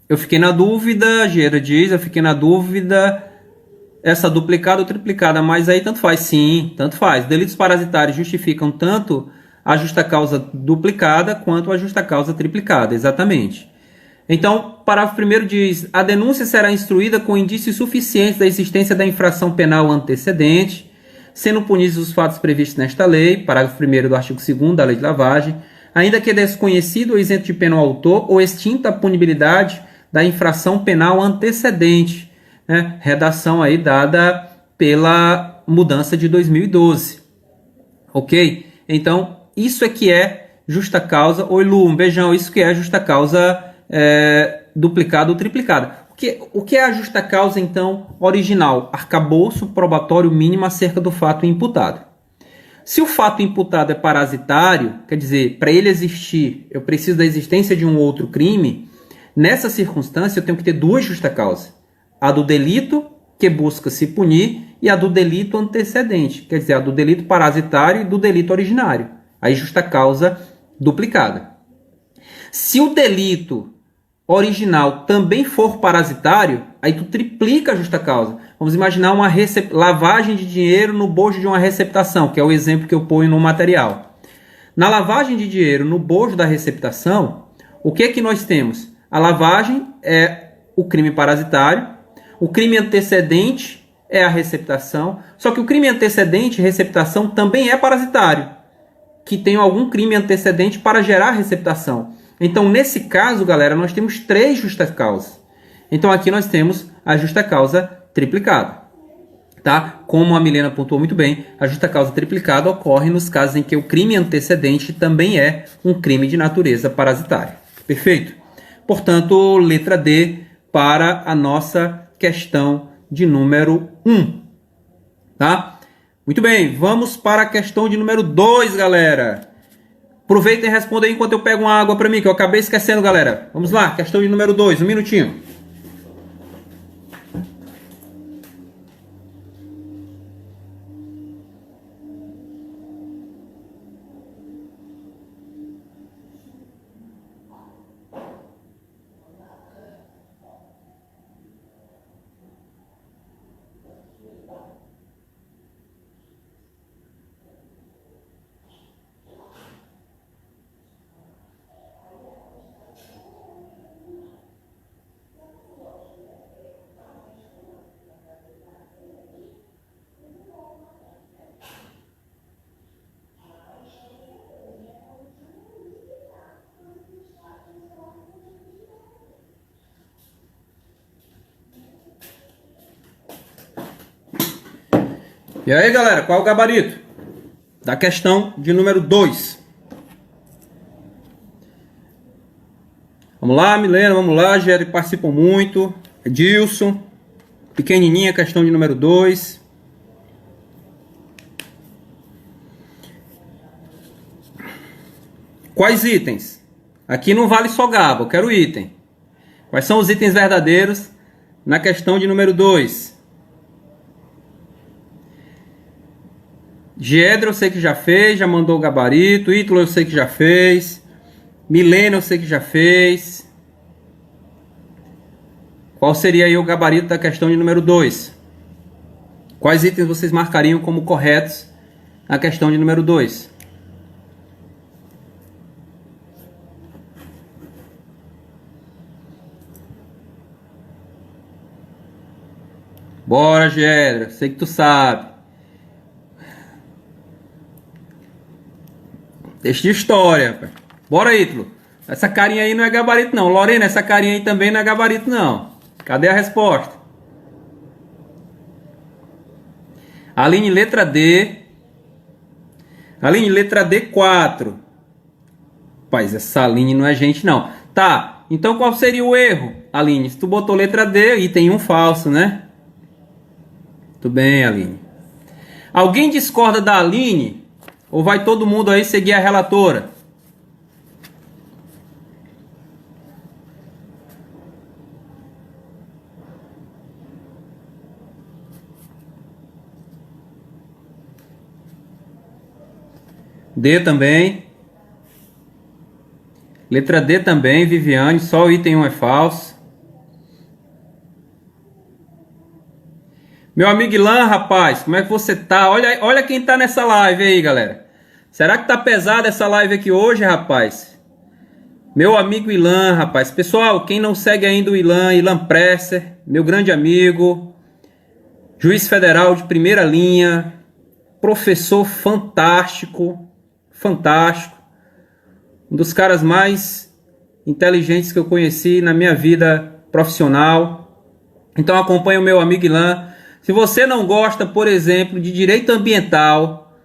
Eu fiquei na dúvida, Gera diz, eu fiquei na dúvida, essa duplicada ou triplicada, mas aí tanto faz, sim, tanto faz. Delitos parasitários justificam tanto a justa causa duplicada quanto a justa causa triplicada, exatamente. Então, parágrafo 1º diz: a denúncia será instruída com indícios suficientes da existência da infração penal antecedente, sendo punidos os fatos previstos nesta lei, parágrafo 1º do artigo 2º da Lei de Lavagem, ainda que desconhecido ou isento de pena o autor ou extinta a punibilidade da infração penal antecedente, né? Redação aí dada pela mudança de 2012. Ok? Então, isso é que é justa causa. Oi, Lu, um beijão. Isso que é justa causa duplicada ou triplicada. O que é a justa causa, então, original? Arcabouço probatório mínimo acerca do fato imputado. Se o fato imputado é parasitário, quer dizer, para ele existir, eu preciso da existência de um outro crime, nessa circunstância eu tenho que ter duas justas causas. A do delito, que busca se punir, e a do delito antecedente, quer dizer, a do delito parasitário e do delito originário. Aí justa causa duplicada. Se o delito original também for parasitário, aí tu triplica a justa causa. Vamos imaginar uma lavagem de dinheiro no bojo de uma receptação, que é o exemplo que eu ponho no material. Na lavagem de dinheiro no bojo da receptação, o que é que nós temos? A lavagem é o crime parasitário, o crime antecedente é a receptação, só que o crime antecedente, receptação, também é parasitário, que tem algum crime antecedente para gerar receptação. Então, nesse caso, galera, nós temos três justas causas. Então, aqui nós temos a justa causa triplicada. Tá? Como a Milena pontuou muito bem, a justa causa triplicada ocorre nos casos em que o crime antecedente também é um crime de natureza parasitária. Perfeito? Portanto, letra D para a nossa questão de número 1. Tá? Muito bem, vamos para a questão de número 2, galera. Aproveitem e respondam aí enquanto eu pego uma água para mim, que eu acabei esquecendo, galera. Vamos lá, questão de número 2, um minutinho. E aí, galera, qual é o gabarito da questão de número 2? Vamos lá, Milena, vamos lá, Jerry participam muito. Edilson, pequenininha, questão de número 2. Quais itens? Aqui não vale só gaba, eu quero item. Quais são os itens verdadeiros na questão de número 2? Giedra eu sei que já fez, já mandou o gabarito. Ítalo eu sei que já fez. Milena eu sei que já fez. Qual seria aí o gabarito da questão de número 2? Quais itens vocês marcariam como corretos na questão de número 2? Bora, Giedra, sei que tu sabe. Deixa de história, rapaz. Bora, Ítalo. Essa carinha aí não é gabarito, não. Lorena, essa carinha aí também não é gabarito, não. Cadê a resposta? Aline, letra D. Aline, letra D, 4. Rapaz, essa Aline não é gente, não. Tá, então qual seria o erro, Aline? Se tu botou letra D, item 1 falso, né? Tudo bem, Aline. Alguém discorda da Aline? Ou vai todo mundo aí seguir a relatora? D também. Letra D também, Viviane. Só o item 1 é falso. Meu amigo Ilan, rapaz, como é que você tá? Olha quem tá nessa live aí, galera. Será que tá pesada essa live aqui hoje, rapaz? Meu amigo Ilan, rapaz. Pessoal, quem não segue ainda o Ilan, Ilan Presser, meu grande amigo, juiz federal de primeira linha, professor fantástico, fantástico, um dos caras mais inteligentes que eu conheci na minha vida profissional. Então acompanha o meu amigo Ilan. Se você não gosta, por exemplo, de direito ambiental,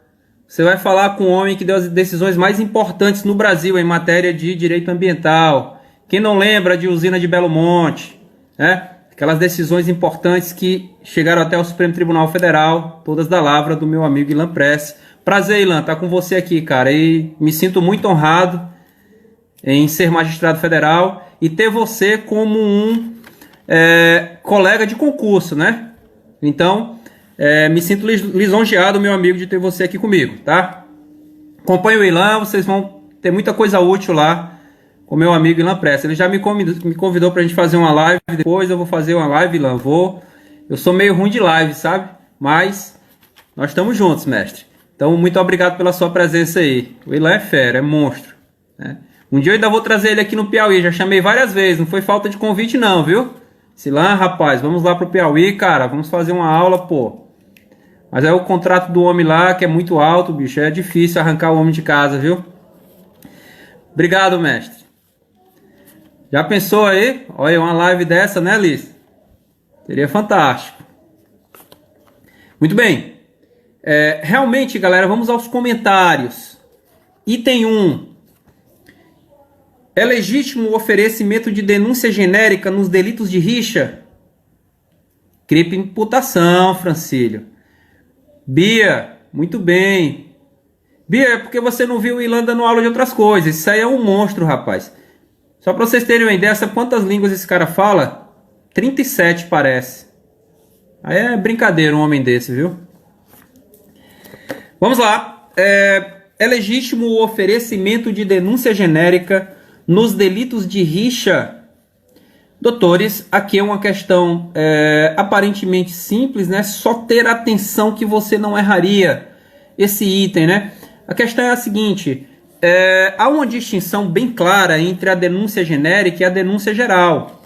você vai falar com um homem que deu as decisões mais importantes no Brasil em matéria de direito ambiental. Quem não lembra de usina de Belo Monte, né? Aquelas decisões importantes que chegaram até o Supremo Tribunal Federal, todas da lavra do meu amigo Ilan Presser. Prazer, Ilan, estar com você aqui, cara. E me sinto muito honrado em ser magistrado federal e ter você como um colega de concurso, né? Então, me sinto lisonjeado, meu amigo, de ter você aqui comigo, tá? Acompanhe o Ilan, vocês vão ter muita coisa útil lá com o meu amigo Ilan Presser. Ele já me convidou pra gente fazer uma live, depois eu vou fazer uma live, Ilan, eu sou meio ruim de live, sabe? Mas nós estamos juntos, mestre. Então, muito obrigado pela sua presença aí. O Ilan é fera, é monstro, né? Um dia eu ainda vou trazer ele aqui no Piauí, já chamei várias vezes, não foi falta de convite não, viu? Ilan, rapaz, vamos lá pro Piauí, cara, vamos fazer uma aula, pô. Mas é o contrato do homem lá, que é muito alto, bicho, é difícil arrancar o homem de casa, viu? Obrigado, mestre. Já pensou aí? Olha, uma live dessa, né, Liz? Seria fantástico. Muito bem. Realmente, galera, vamos aos comentários. Item 1. É legítimo o oferecimento de denúncia genérica nos delitos de rixa? Crime imputação, Francílio. Bia, muito bem. Bia, é porque você não viu o Ilan dando aula de outras coisas. Isso aí é um monstro, rapaz. Só para vocês terem uma ideia, sabe quantas línguas esse cara fala? 37 parece. Aí é brincadeira um homem desse, viu? Vamos lá. É legítimo o oferecimento de denúncia genérica nos delitos de rixa? Doutores, aqui é uma questão aparentemente simples, né? Só ter atenção que você não erraria esse item, né? A questão é a seguinte, há uma distinção bem clara entre a denúncia genérica e a denúncia geral.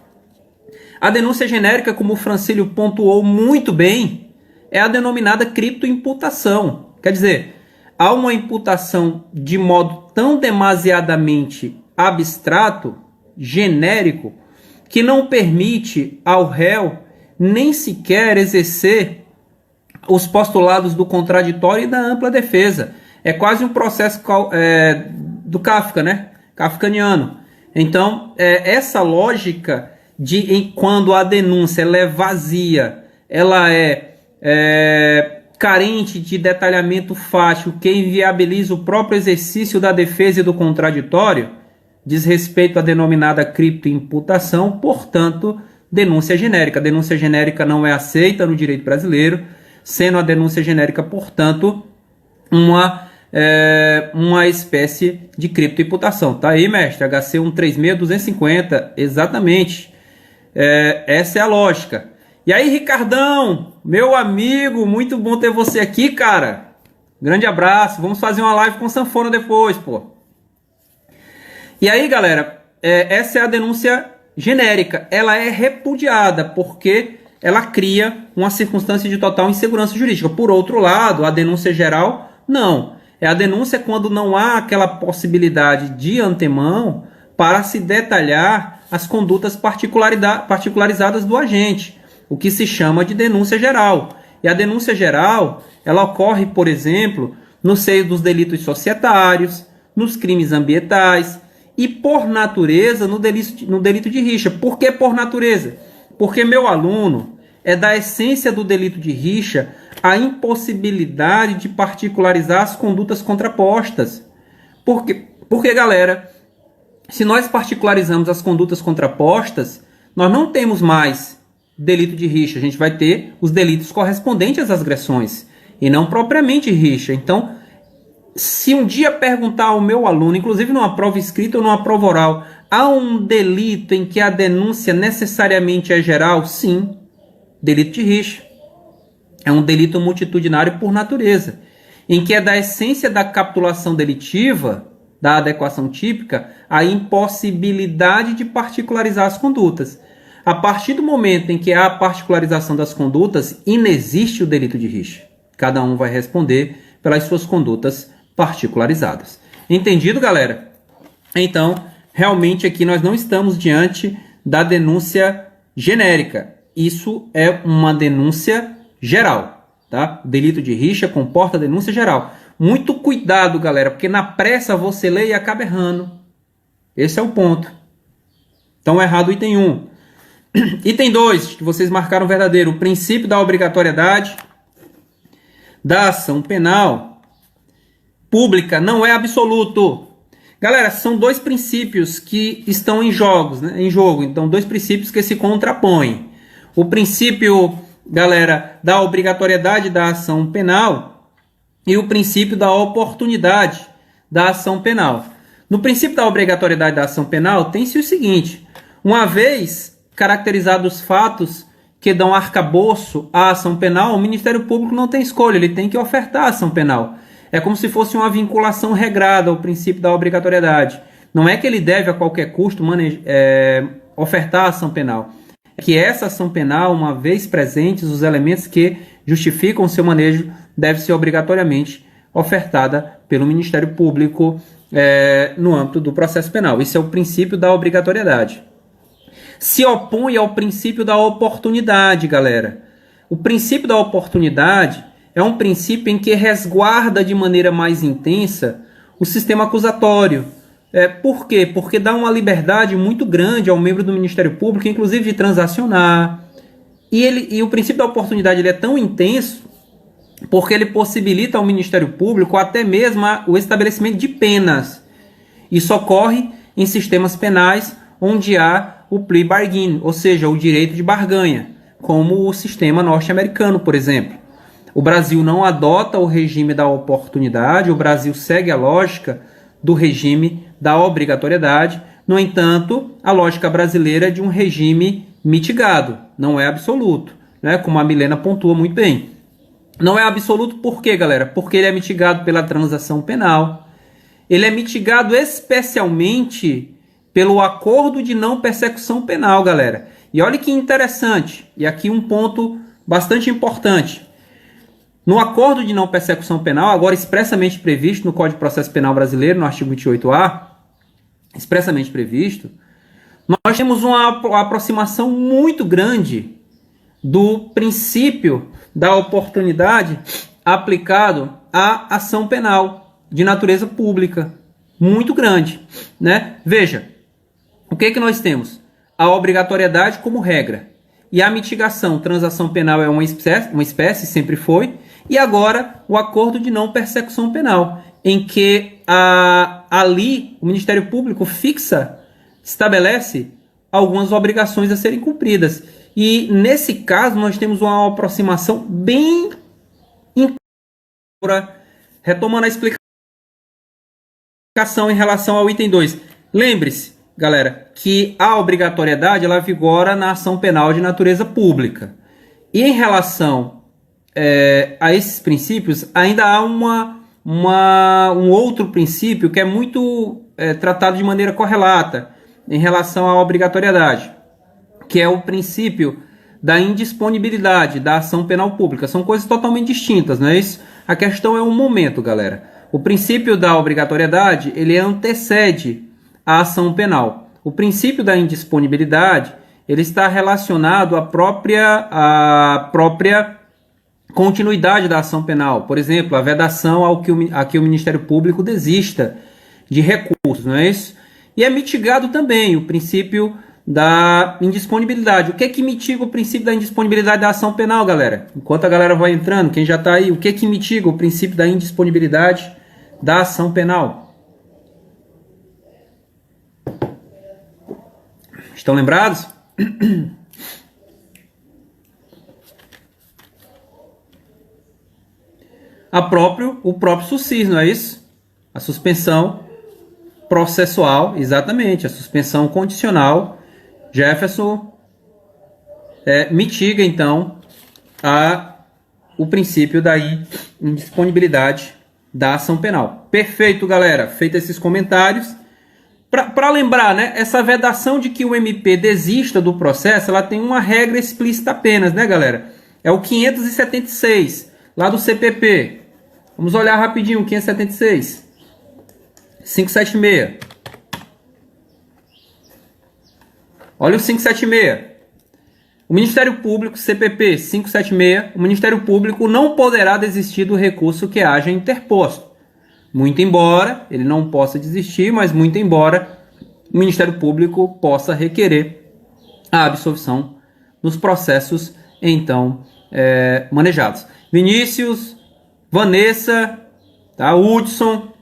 A denúncia genérica, como o Francílio pontuou muito bem, é a denominada criptoimputação. Quer dizer, há uma imputação de modo tão demasiadamente abstrato, genérico, que não permite ao réu nem sequer exercer os postulados do contraditório e da ampla defesa. É quase um processo do Kafka, né? Kafkaniano. Então, essa lógica de quando a denúncia ela é vazia, ela é carente de detalhamento fácil, que inviabiliza o próprio exercício da defesa e do contraditório, diz respeito à denominada criptoimputação, portanto, denúncia genérica. A denúncia genérica não é aceita no direito brasileiro, sendo a denúncia genérica, portanto, uma espécie de criptoimputação. Tá aí, mestre, HC 136250, exatamente. Essa é a lógica. E aí, Ricardão, meu amigo, muito bom ter você aqui, cara. Grande abraço, vamos fazer uma live com sanfona depois, pô. E aí, galera, essa é a denúncia genérica. Ela é repudiada porque ela cria uma circunstância de total insegurança jurídica. Por outro lado, a denúncia geral, não. É a denúncia quando não há aquela possibilidade de antemão para se detalhar as condutas particularizadas do agente, o que se chama de denúncia geral. E a denúncia geral, ela ocorre, por exemplo, no seio dos delitos societários, nos crimes ambientais, e, por natureza, no delito de rixa. Por que por natureza? Porque, meu aluno, é da essência do delito de rixa a impossibilidade de particularizar as condutas contrapostas. Porque, galera, se nós particularizamos as condutas contrapostas, nós não temos mais delito de rixa. A gente vai ter os delitos correspondentes às agressões, e não propriamente rixa. Então, se um dia perguntar ao meu aluno, inclusive numa prova escrita ou numa prova oral, há um delito em que a denúncia necessariamente é geral? Sim, delito de rixa. é um delito multitudinário por natureza, em que é da essência da capitulação delitiva, da adequação típica, a impossibilidade de particularizar as condutas. A partir do momento em que há a particularização das condutas, inexiste o delito de rixa. Cada um vai responder pelas suas condutas particularizadas. Entendido, galera? Então, realmente aqui nós não estamos diante da denúncia genérica. Isso é uma denúncia geral, tá? Delito de rixa comporta denúncia geral. Muito cuidado, galera, porque na pressa você lê e acaba errando. Esse é o ponto. Então, errado o item 1. Item 2, que vocês marcaram verdadeiro, o princípio da obrigatoriedade da ação penal pública não é absoluto. Galera, são dois princípios que estão em jogo. Então, dois princípios que se contrapõem. O princípio, galera, da obrigatoriedade da ação penal e o princípio da oportunidade da ação penal. No princípio da obrigatoriedade da ação penal, tem-se o seguinte: uma vez caracterizados os fatos que dão arcabouço à ação penal, o Ministério Público não tem escolha, ele tem que ofertar a ação penal. É como se fosse uma vinculação regrada ao princípio da obrigatoriedade. Não é que ele deve a qualquer custo ofertar a ação penal. É que essa ação penal, uma vez presentes os elementos que justificam o seu manejo, deve ser obrigatoriamente ofertada pelo Ministério Público no âmbito do processo penal. Isso é o princípio da obrigatoriedade. Se opõe ao princípio da oportunidade, galera. O princípio da oportunidade é um princípio em que resguarda de maneira mais intensa o sistema acusatório. Por quê? Porque dá uma liberdade muito grande ao membro do Ministério Público, inclusive de transacionar. E o princípio da oportunidade ele é tão intenso porque ele possibilita ao Ministério Público até mesmo o estabelecimento de penas. Isso ocorre em sistemas penais onde há o plea bargain, ou seja, o direito de barganha, como o sistema norte-americano, por exemplo. O Brasil não adota o regime da oportunidade, o Brasil segue a lógica do regime da obrigatoriedade. No entanto, a lógica brasileira é de um regime mitigado, não é absoluto, né? Como a Milena pontua muito bem. Não é absoluto por quê, galera? Porque ele é mitigado pela transação penal, ele é mitigado especialmente pelo acordo de não persecução penal, galera. E olha que interessante, e aqui um ponto bastante importante. No acordo de não persecução penal, agora expressamente previsto no Código de Processo Penal Brasileiro, no artigo 28A, expressamente previsto, nós temos uma aproximação muito grande do princípio da oportunidade aplicado à ação penal de natureza pública. Muito grande, né? Veja, o que nós temos? A obrigatoriedade como regra. E a mitigação, transação penal é uma espécie, sempre foi. E agora o acordo de não persecução penal, em que ali o Ministério Público estabelece algumas obrigações a serem cumpridas. E nesse caso nós temos uma aproximação bem retomando a explicação em relação ao item 2. Lembre-se, galera, que a obrigatoriedade ela vigora na ação penal de natureza pública. E em relação a esses princípios, ainda há um outro princípio que é muito tratado de maneira correlata em relação à obrigatoriedade, que é o princípio da indisponibilidade da ação penal pública. São coisas totalmente distintas, não é isso? A questão é um momento, galera. O princípio da obrigatoriedade, ele antecede a ação penal. O princípio da indisponibilidade, ele está relacionado à própria continuidade da ação penal. Por exemplo, a vedação a que o Ministério Público desista de recursos, não é isso? E é mitigado também o princípio da indisponibilidade. O que é que mitiga o princípio da indisponibilidade da ação penal, galera? Enquanto a galera vai entrando, quem já está aí, o que é que mitiga o princípio da indisponibilidade da ação penal? Estão lembrados? O próprio SUSIS, não é isso? A suspensão processual, exatamente, a suspensão condicional. Jefferson mitiga, então, a o princípio da indisponibilidade da ação penal. Perfeito, galera. Feitos esses comentários. Para lembrar, né, essa vedação de que o MP desista do processo, ela tem uma regra explícita apenas, né, galera? É o 576, lá do CPP. Vamos olhar rapidinho o 576. 576. Olha o 576. O Ministério Público, CPP 576, o Ministério Público não poderá desistir do recurso que haja interposto. Muito embora ele não possa desistir, mas muito embora o Ministério Público possa requerer a absolvição nos processos então manejados. Vinícius, Vanessa, tá? Hudson,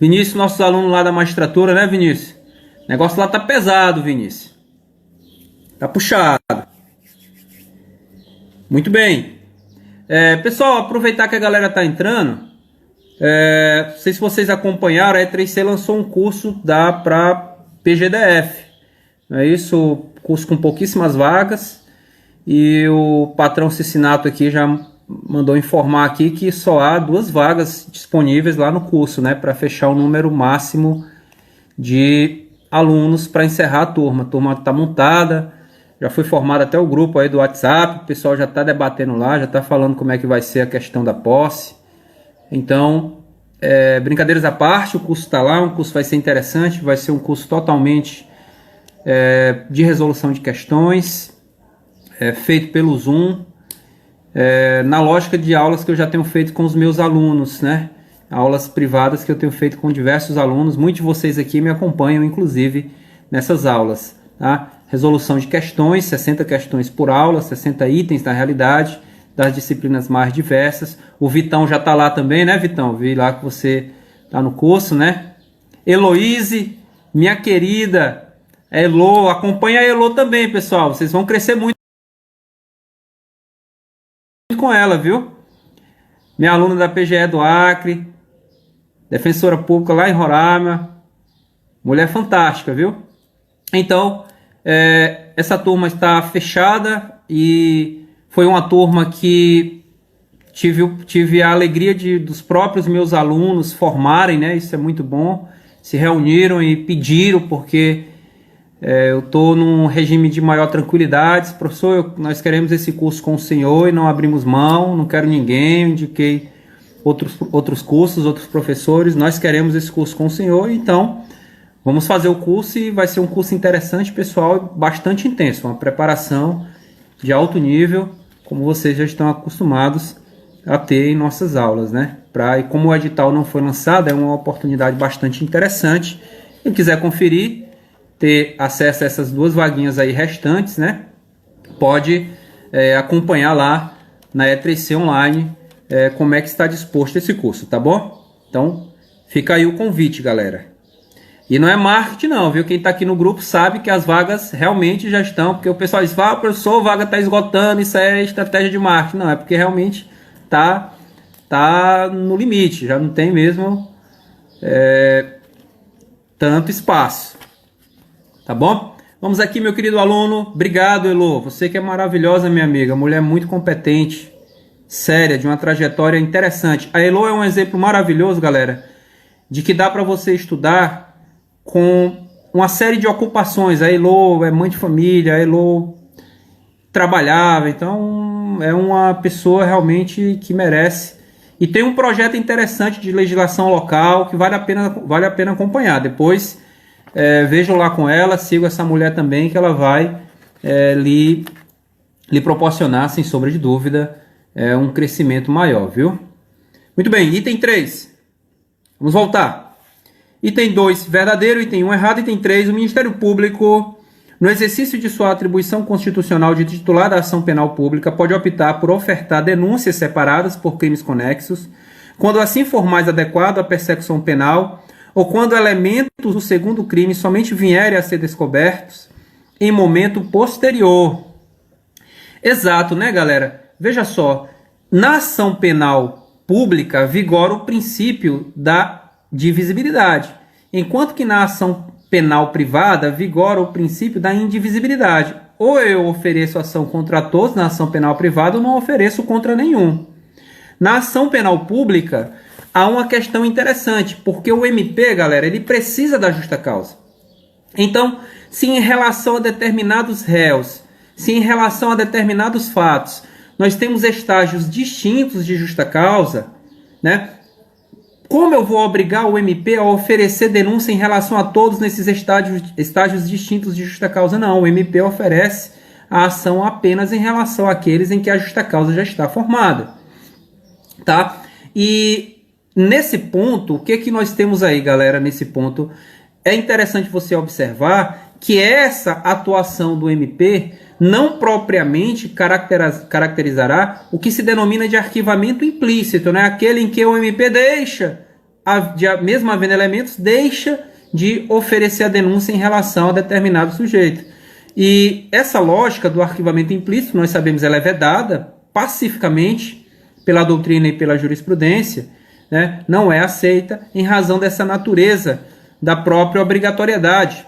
Vinícius, nossos alunos lá da magistratura, né, Vinícius? O negócio lá tá pesado, Vinícius. Tá puxado. Muito bem. Pessoal, aproveitar que a galera tá entrando. Não sei se vocês acompanharam, a E3C lançou um curso para PGDF. Não é isso? Curso com pouquíssimas vagas. E o patrão Cicinato aqui já mandou informar aqui que só há 2 vagas disponíveis lá no curso, né? Para fechar o número máximo de alunos para encerrar a turma. A turma está montada. Já foi formado até o grupo aí do WhatsApp, o pessoal já está debatendo lá, já está falando como é que vai ser a questão da posse. Então, brincadeiras à parte, o curso está lá, o curso vai ser interessante, vai ser um curso totalmente de resolução de questões, feito pelo Zoom, na lógica de aulas que eu já tenho feito com os meus alunos, né? Aulas privadas que eu tenho feito com diversos alunos, muitos de vocês aqui me acompanham, inclusive, nessas aulas, tá? Resolução de questões, 60 questões por aula, 60 itens na realidade, das disciplinas mais diversas. O Vitão já está lá também, né, Vitão? Vi lá que você está no curso, né? Heloíse, minha querida Elo, acompanha a Elo também, pessoal. Vocês vão crescer muito com ela, viu? Minha aluna da PGE do Acre, defensora pública lá em Roraima. Mulher fantástica, viu? Então, essa turma está fechada e foi uma turma que tive a alegria dos próprios meus alunos formarem, né? Isso é muito bom. Se reuniram e pediram, porque eu estou num regime de maior tranquilidade. Professor, nós queremos esse curso com o senhor e não abrimos mão, não quero ninguém, eu indiquei outros cursos, outros professores, nós queremos esse curso com o senhor, então vamos fazer o curso e vai ser um curso interessante, pessoal, bastante intenso, uma preparação de alto nível, como vocês já estão acostumados a ter em nossas aulas, né? E como o edital não foi lançado, é uma oportunidade bastante interessante. Quem quiser conferir, ter acesso a essas 2 vaguinhas aí restantes, né? Pode acompanhar lá na E3C Online como é que está disposto esse curso, tá bom? Então, fica aí o convite, galera. E não é marketing não, viu? Quem está aqui no grupo sabe que as vagas realmente já estão, porque o pessoal diz, professor, a vaga está esgotando, isso é estratégia de marketing. Não, é porque realmente tá no limite, já não tem mesmo tanto espaço. Tá bom? Vamos aqui, meu querido aluno. Obrigado, Elo. Você que é maravilhosa, minha amiga. Mulher muito competente, séria, de uma trajetória interessante. A Elo é um exemplo maravilhoso, galera, de que dá para você estudar com uma série de ocupações. A Elo é mãe de família, a Elo trabalhava, então é uma pessoa realmente que merece. E tem um projeto interessante de legislação local que vale a pena acompanhar. Depois vejam lá com ela, sigam essa mulher também, que ela vai lhe proporcionar, sem sombra de dúvida, um crescimento maior, viu? Muito bem, item 3. Vamos voltar. Item 2, verdadeiro. Item 1, errado. Item 3, o Ministério Público, no exercício de sua atribuição constitucional de titular da ação penal pública, pode optar por ofertar denúncias separadas por crimes conexos, quando assim for mais adequado à persecução penal, ou quando elementos do segundo crime somente vierem a ser descobertos em momento posterior. Exato, né, galera? Veja só, na ação penal pública vigora o princípio da divisibilidade, enquanto que na ação penal privada vigora o princípio da indivisibilidade. ou eu ofereço ação contra todos na ação penal privada ou não ofereço contra nenhum. Na ação penal pública, há uma questão interessante, porque o MP, galera, ele precisa da justa causa. Então, se em relação a determinados réus, se em relação a determinados fatos, nós temos estágios distintos de justa causa, né? Como eu vou obrigar o MP a oferecer denúncia em relação a todos nesses estágios distintos de justa causa? Não, o MP oferece a ação apenas em relação àqueles em que a justa causa já está formada. Tá? E nesse ponto, o que nós temos aí, galera, nesse ponto? É interessante você observar que essa atuação do MP não propriamente caracterizará o que se denomina de arquivamento implícito, né? Aquele em que o MP deixa, mesmo havendo elementos, deixa de oferecer a denúncia em relação a determinado sujeito. E essa lógica do arquivamento implícito, nós sabemos, ela é vedada pacificamente pela doutrina e pela jurisprudência, né? Não é aceita em razão dessa natureza da própria obrigatoriedade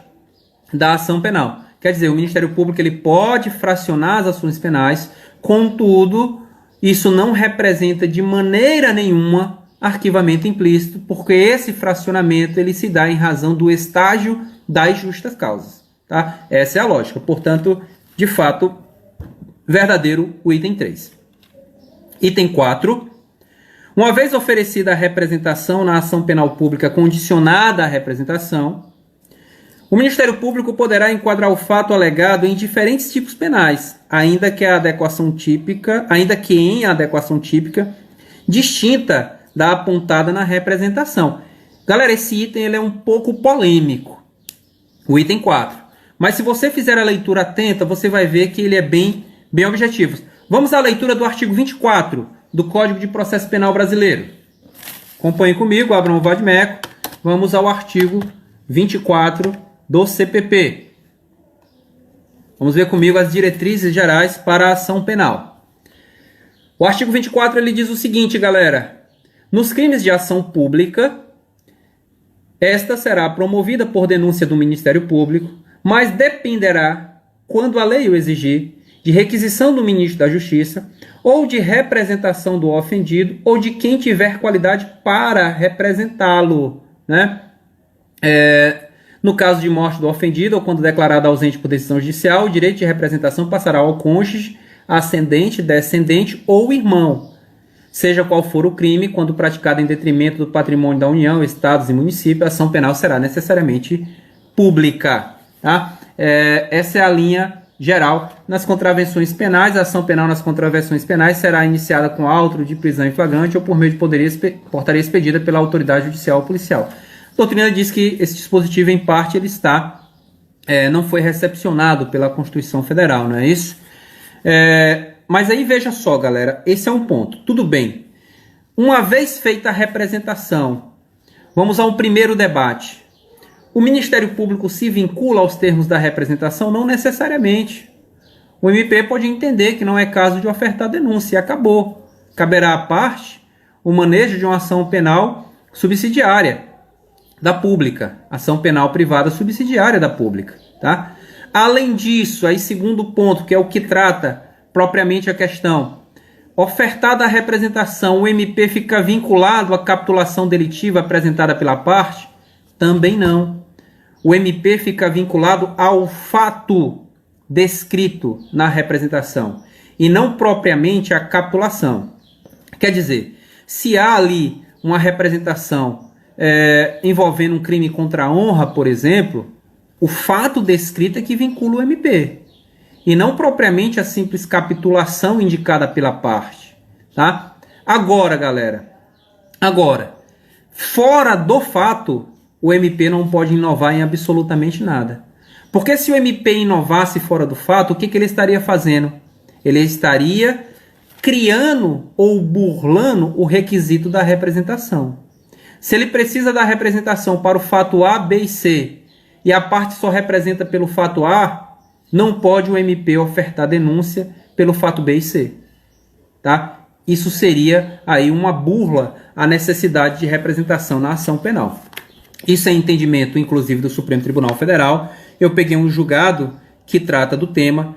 da ação penal. Quer dizer, o Ministério Público ele pode fracionar as ações penais, contudo, isso não representa de maneira nenhuma arquivamento implícito, porque esse fracionamento ele se dá em razão do estágio das justas causas. Tá? Essa é a lógica. Portanto, de fato, verdadeiro o item 3. Item 4. Uma vez oferecida a representação na ação penal pública condicionada à representação, o Ministério Público poderá enquadrar o fato alegado em diferentes tipos penais, ainda que em adequação típica distinta da apontada na representação. Galera, esse item ele é um pouco polêmico, o item 4. Mas se você fizer a leitura atenta, você vai ver que ele é bem objetivo. Vamos à leitura do artigo 24 do Código de Processo Penal Brasileiro. Acompanhe comigo, abram o Vadmeco. Vamos ao artigo 24 do CPP. Vamos ver comigo as diretrizes gerais para a ação penal. O artigo 24 ele diz o seguinte, galera. Nos crimes de ação pública, esta será promovida por denúncia do Ministério Público, mas dependerá, quando a lei o exigir, de requisição do ministro da Justiça ou de representação do ofendido ou de quem tiver qualidade para representá-lo, né? No caso de morte do ofendido ou quando declarado ausente por decisão judicial, o direito de representação passará ao cônjuge, ascendente, descendente ou irmão, seja qual for o crime, quando praticado em detrimento do patrimônio da União, Estados e municípios, a ação penal será necessariamente pública. Tá? Essa é a linha geral. Nas contravenções penais, a ação penal nas contravenções penais será iniciada com auto de prisão em flagrante ou por meio de portaria expedida pela autoridade judicial ou policial. A doutrina diz que esse dispositivo, em parte, ele não foi recepcionado pela Constituição Federal, não é isso? Mas aí veja só, galera, esse é um ponto. Tudo bem. Uma vez feita a representação, vamos ao primeiro debate. O Ministério Público se vincula aos termos da representação? Não necessariamente. O MP pode entender que não é caso de ofertar denúncia e acabou. Caberá à parte o manejo de uma ação penal subsidiária da pública, ação penal privada subsidiária da pública, tá? Além disso, aí segundo ponto, que é o que trata propriamente a questão, ofertada a representação, o MP fica vinculado à capitulação delitiva apresentada pela parte? Também não. O MP fica vinculado ao fato descrito na representação e não propriamente à capitulação. Quer dizer, se há ali uma representação envolvendo um crime contra a honra, por exemplo, o fato descrito é que vincula o MP e não propriamente a simples capitulação indicada pela parte, tá? Agora, galera, fora do fato, o MP não pode inovar em absolutamente nada. Porque se o MP inovasse fora do fato, o que ele estaria fazendo? Ele estaria criando ou burlando o requisito da representação. Se ele precisa da representação para o fato A, B e C, e a parte só representa pelo fato A, não pode o MP ofertar denúncia pelo fato B e C. Tá? Isso seria aí uma burla à necessidade de representação na ação penal. Isso é entendimento, inclusive, do Supremo Tribunal Federal. Eu peguei um julgado que trata do tema,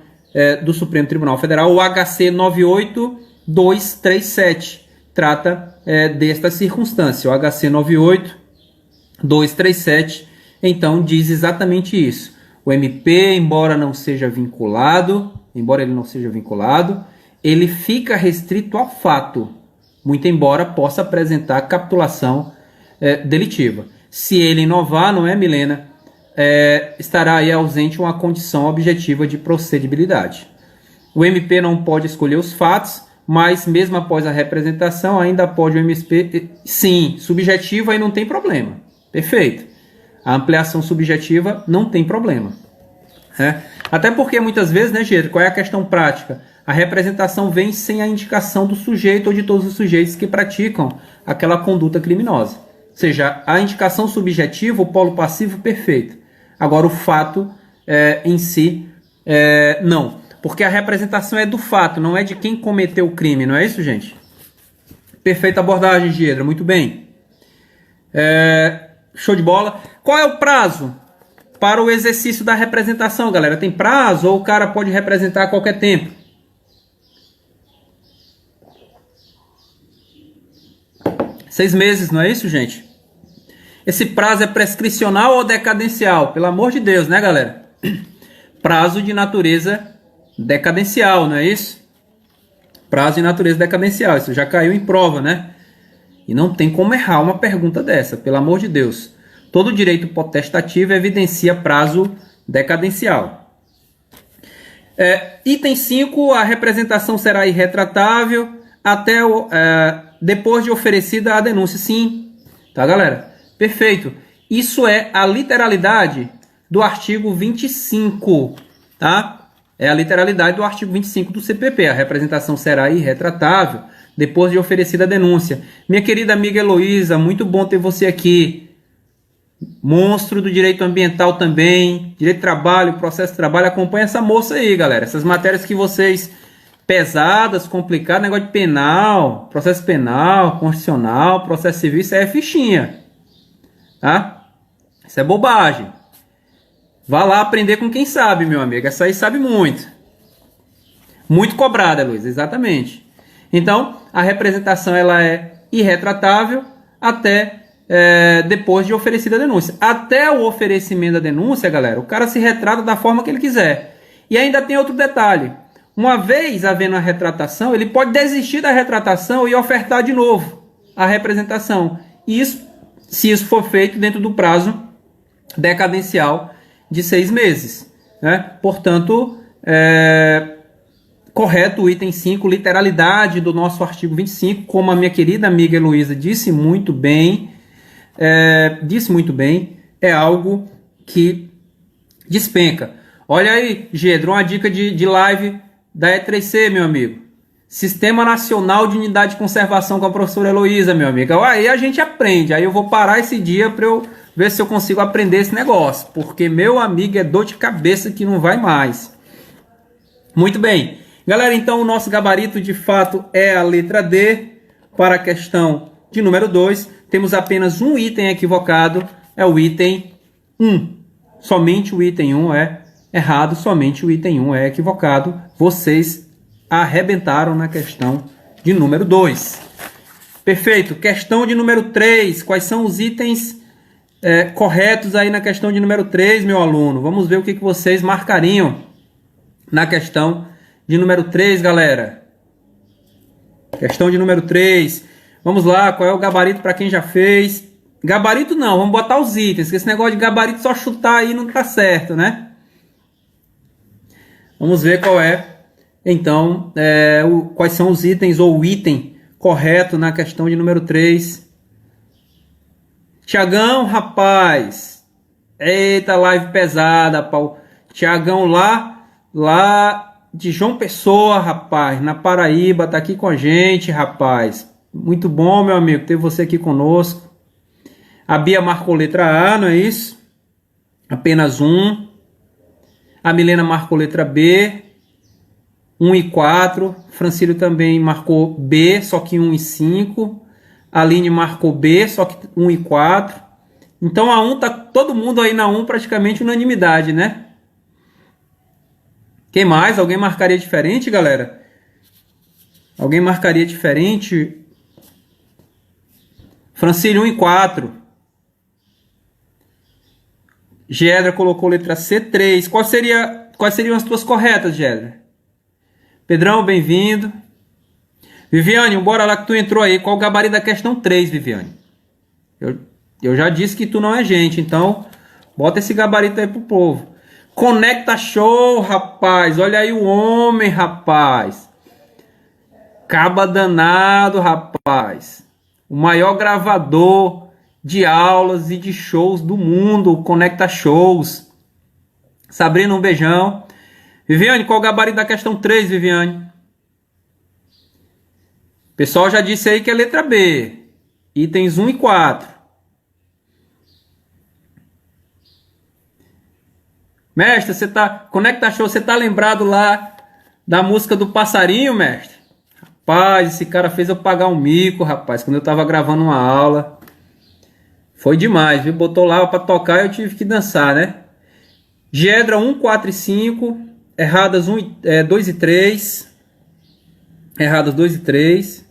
do Supremo Tribunal Federal, o HC 98237, trata desta circunstância. O HC 98237, então, diz exatamente isso. O MP, embora ele não seja vinculado, ele fica restrito ao fato, muito embora possa apresentar capitulação delitiva. Se ele inovar, não é, Milena, estará aí ausente uma condição objetiva de procedibilidade. O MP não pode escolher os fatos, mas mesmo após a representação, ainda pode o MP, sim, subjetiva e não tem problema. Perfeito. A ampliação subjetiva não tem problema. Até porque muitas vezes, né, Gedro, qual é a questão prática? A representação vem sem a indicação do sujeito ou de todos os sujeitos que praticam aquela conduta criminosa. Ou seja, a indicação subjetiva, o polo passivo, perfeito. Agora, o fato em si, não. Porque a representação é do fato, não é de quem cometeu o crime, não é isso, gente? Perfeita abordagem, Gedra, muito bem. Show de bola. Qual é o prazo para o exercício da representação, galera? Tem prazo ou o cara pode representar a qualquer tempo? 6 meses, não é isso, gente? Esse prazo é prescricional ou decadencial? Pelo amor de Deus, né, galera? Prazo de natureza decadencial, não é isso? Prazo de natureza decadencial. Isso já caiu em prova, né? E não tem como errar uma pergunta dessa, pelo amor de Deus. Todo direito potestativo evidencia prazo decadencial. Item 5, a representação será irretratável até depois de oferecida a denúncia. Sim, tá, galera? Perfeito. Isso é a literalidade do artigo 25, tá? É a literalidade do artigo 25 do CPP. A representação será irretratável depois de oferecida a denúncia. Minha querida amiga Heloísa, muito bom ter você aqui. Monstro do direito ambiental também, direito de trabalho, processo de trabalho. Acompanha essa moça aí, galera. Essas matérias que vocês... pesadas, complicadas, negócio de penal, processo penal, constitucional, processo civil, isso é fichinha. Tá? Isso é bobagem. Vá lá aprender com quem sabe, meu amigo. Essa aí sabe muito. Muito cobrada, Luiz, exatamente. Então, a representação ela é irretratável até depois de oferecida a denúncia. Até o oferecimento da denúncia, galera, o cara se retrata da forma que ele quiser. E ainda tem outro detalhe. Uma vez havendo a retratação, ele pode desistir da retratação e ofertar de novo a representação. Isso, se isso for feito dentro do prazo decadencial de 6 meses. Né? Portanto, correto o item 5, literalidade do nosso artigo 25, como a minha querida amiga Heloísa disse muito bem, é algo que despenca. Olha aí, Gedro, uma dica de live da E3C, meu amigo. Sistema Nacional de Unidade de Conservação com a professora Heloísa, meu amigo. Aí a gente aprende. Aí eu vou parar esse dia para eu ver se eu consigo aprender esse negócio. Porque, meu amigo, é dor de cabeça que não vai mais. Muito bem. Galera, então o nosso gabarito de fato é a letra D. Para a questão de número 2, temos apenas um item equivocado. É o item 1. Somente o item 1 é errado, somente o item 1 é equivocado. Vocês arrebentaram na questão de número 2. Perfeito. Questão de número 3. Quais são os itens corretos aí na questão de número 3, meu aluno? Vamos ver o que vocês marcariam na questão de número 3, galera. Questão de número 3. Vamos lá, qual é o gabarito para quem já fez? Gabarito não, vamos botar os itens, porque esse negócio de gabarito só chutar aí não tá certo, né? Vamos ver qual é, então, quais são os itens ou o item correto na questão de número 3. Tiagão, rapaz. Eita, live pesada, pau. Tiagão lá de João Pessoa, rapaz, na Paraíba, tá aqui com a gente, rapaz. Muito bom, meu amigo, ter você aqui conosco. A Bia marcou letra A, não é isso? Apenas um. A Milena marcou letra B, 1 e 4. Francílio também marcou B, só que 1 e 5. A Aline marcou B, só que 1 e 4. Então a 1 tá todo mundo aí na 1 praticamente unanimidade, né? Quem mais? Alguém marcaria diferente, galera? Alguém marcaria diferente? Francílio 1 e 4. Gedra colocou letra C, 3. Quais seriam as tuas corretas, Gedra? Pedrão, bem-vindo. Viviane, bora lá que tu entrou aí. Qual o gabarito da questão 3, Viviane? Eu já disse que tu não é gente, então bota esse gabarito aí pro povo. Conecta Show, rapaz. Olha aí o homem, rapaz. Caba danado, rapaz. O maior gravador de aulas e de shows do mundo, o Conecta Shows. Sabrina, um beijão. Viviane, qual o gabarito da questão 3, Viviane? O pessoal já disse aí que é letra B. Itens 1 e 4. Mestre, você tá... Conecta Show, você tá lembrado lá da música do passarinho, mestre? Rapaz, esse cara fez eu pagar um mico, rapaz, quando eu tava gravando uma aula. Foi demais, viu? Botou lá pra tocar e eu tive que dançar, né? Gedra 1, 4 e 5. Erradas 2 e 3. Erradas 2 e 3.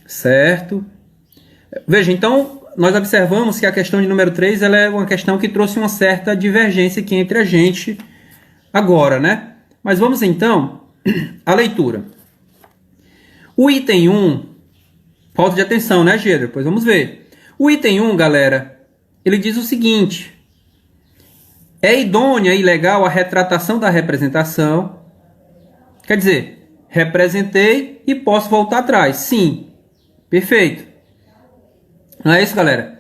Certo. Veja, então, nós observamos que a questão de número 3 ela é uma questão que trouxe uma certa divergência aqui entre a gente agora, né? Mas vamos então à leitura. O item 1, falta de atenção, né, Gedra? Pois vamos ver. O item 1, galera, ele diz o seguinte: é idônea e legal a retratação da representação. Quer dizer, representei e posso voltar atrás. Sim, perfeito. Não é isso, galera?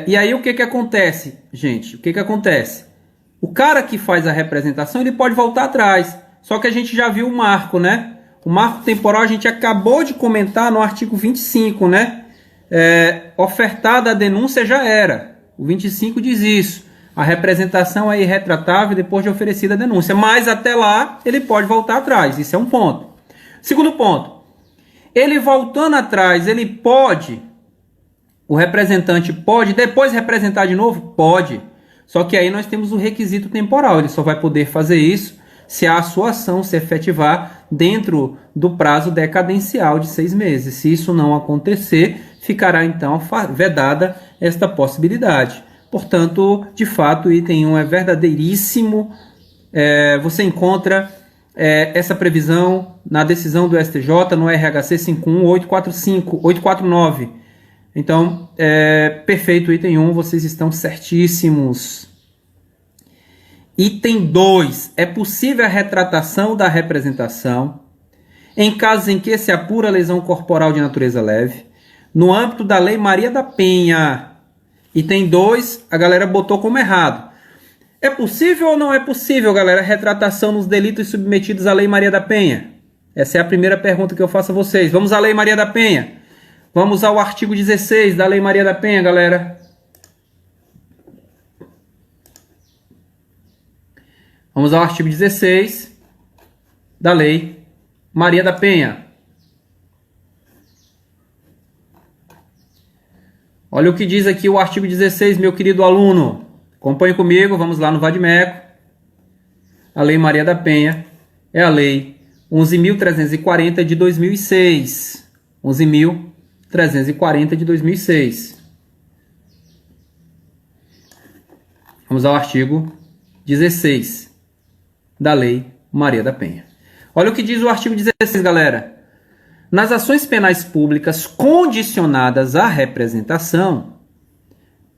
E aí o que acontece, gente? O que acontece? O cara que faz a representação, ele pode voltar atrás. Só que a gente já viu o marco, né? O marco temporal a gente acabou de comentar no artigo 25, né? Ofertada a denúncia já era. O 25 diz isso. A representação é irretratável depois de oferecida a denúncia. Mas até lá, ele pode voltar atrás. Isso é um ponto. Segundo ponto. Ele voltando atrás, ele pode... O representante pode depois representar de novo? Pode. Só que aí nós temos o requisito temporal. Ele só vai poder fazer isso se a sua ação se efetivar dentro do prazo decadencial de 6 meses. Se isso não acontecer, ficará então vedada esta possibilidade. Portanto, de fato, o item 1 é verdadeiríssimo. Você encontra essa previsão na decisão do STJ, no RHC 51845-849. Então, perfeito, item 1, vocês estão certíssimos. Item 2, é possível a retratação da representação em casos em que se apura lesão corporal de natureza leve, no âmbito da Lei Maria da Penha. Item 2, a galera botou como errado. É possível ou não é possível, galera, retratação nos delitos submetidos à Lei Maria da Penha? Essa é a primeira pergunta que eu faço a vocês. Vamos à Lei Maria da Penha. Vamos ao artigo 16 da Lei Maria da Penha, galera. Vamos ao artigo 16 da Lei Maria da Penha. Olha o que diz aqui o artigo 16, meu querido aluno. Acompanhe comigo, vamos lá no Vadimeco. A Lei Maria da Penha é a Lei 11.340 de 2006. 11.340 de 2006. Vamos ao artigo 16 da Lei Maria da Penha. Olha o que diz o artigo 16, galera. Nas ações penais públicas condicionadas à representação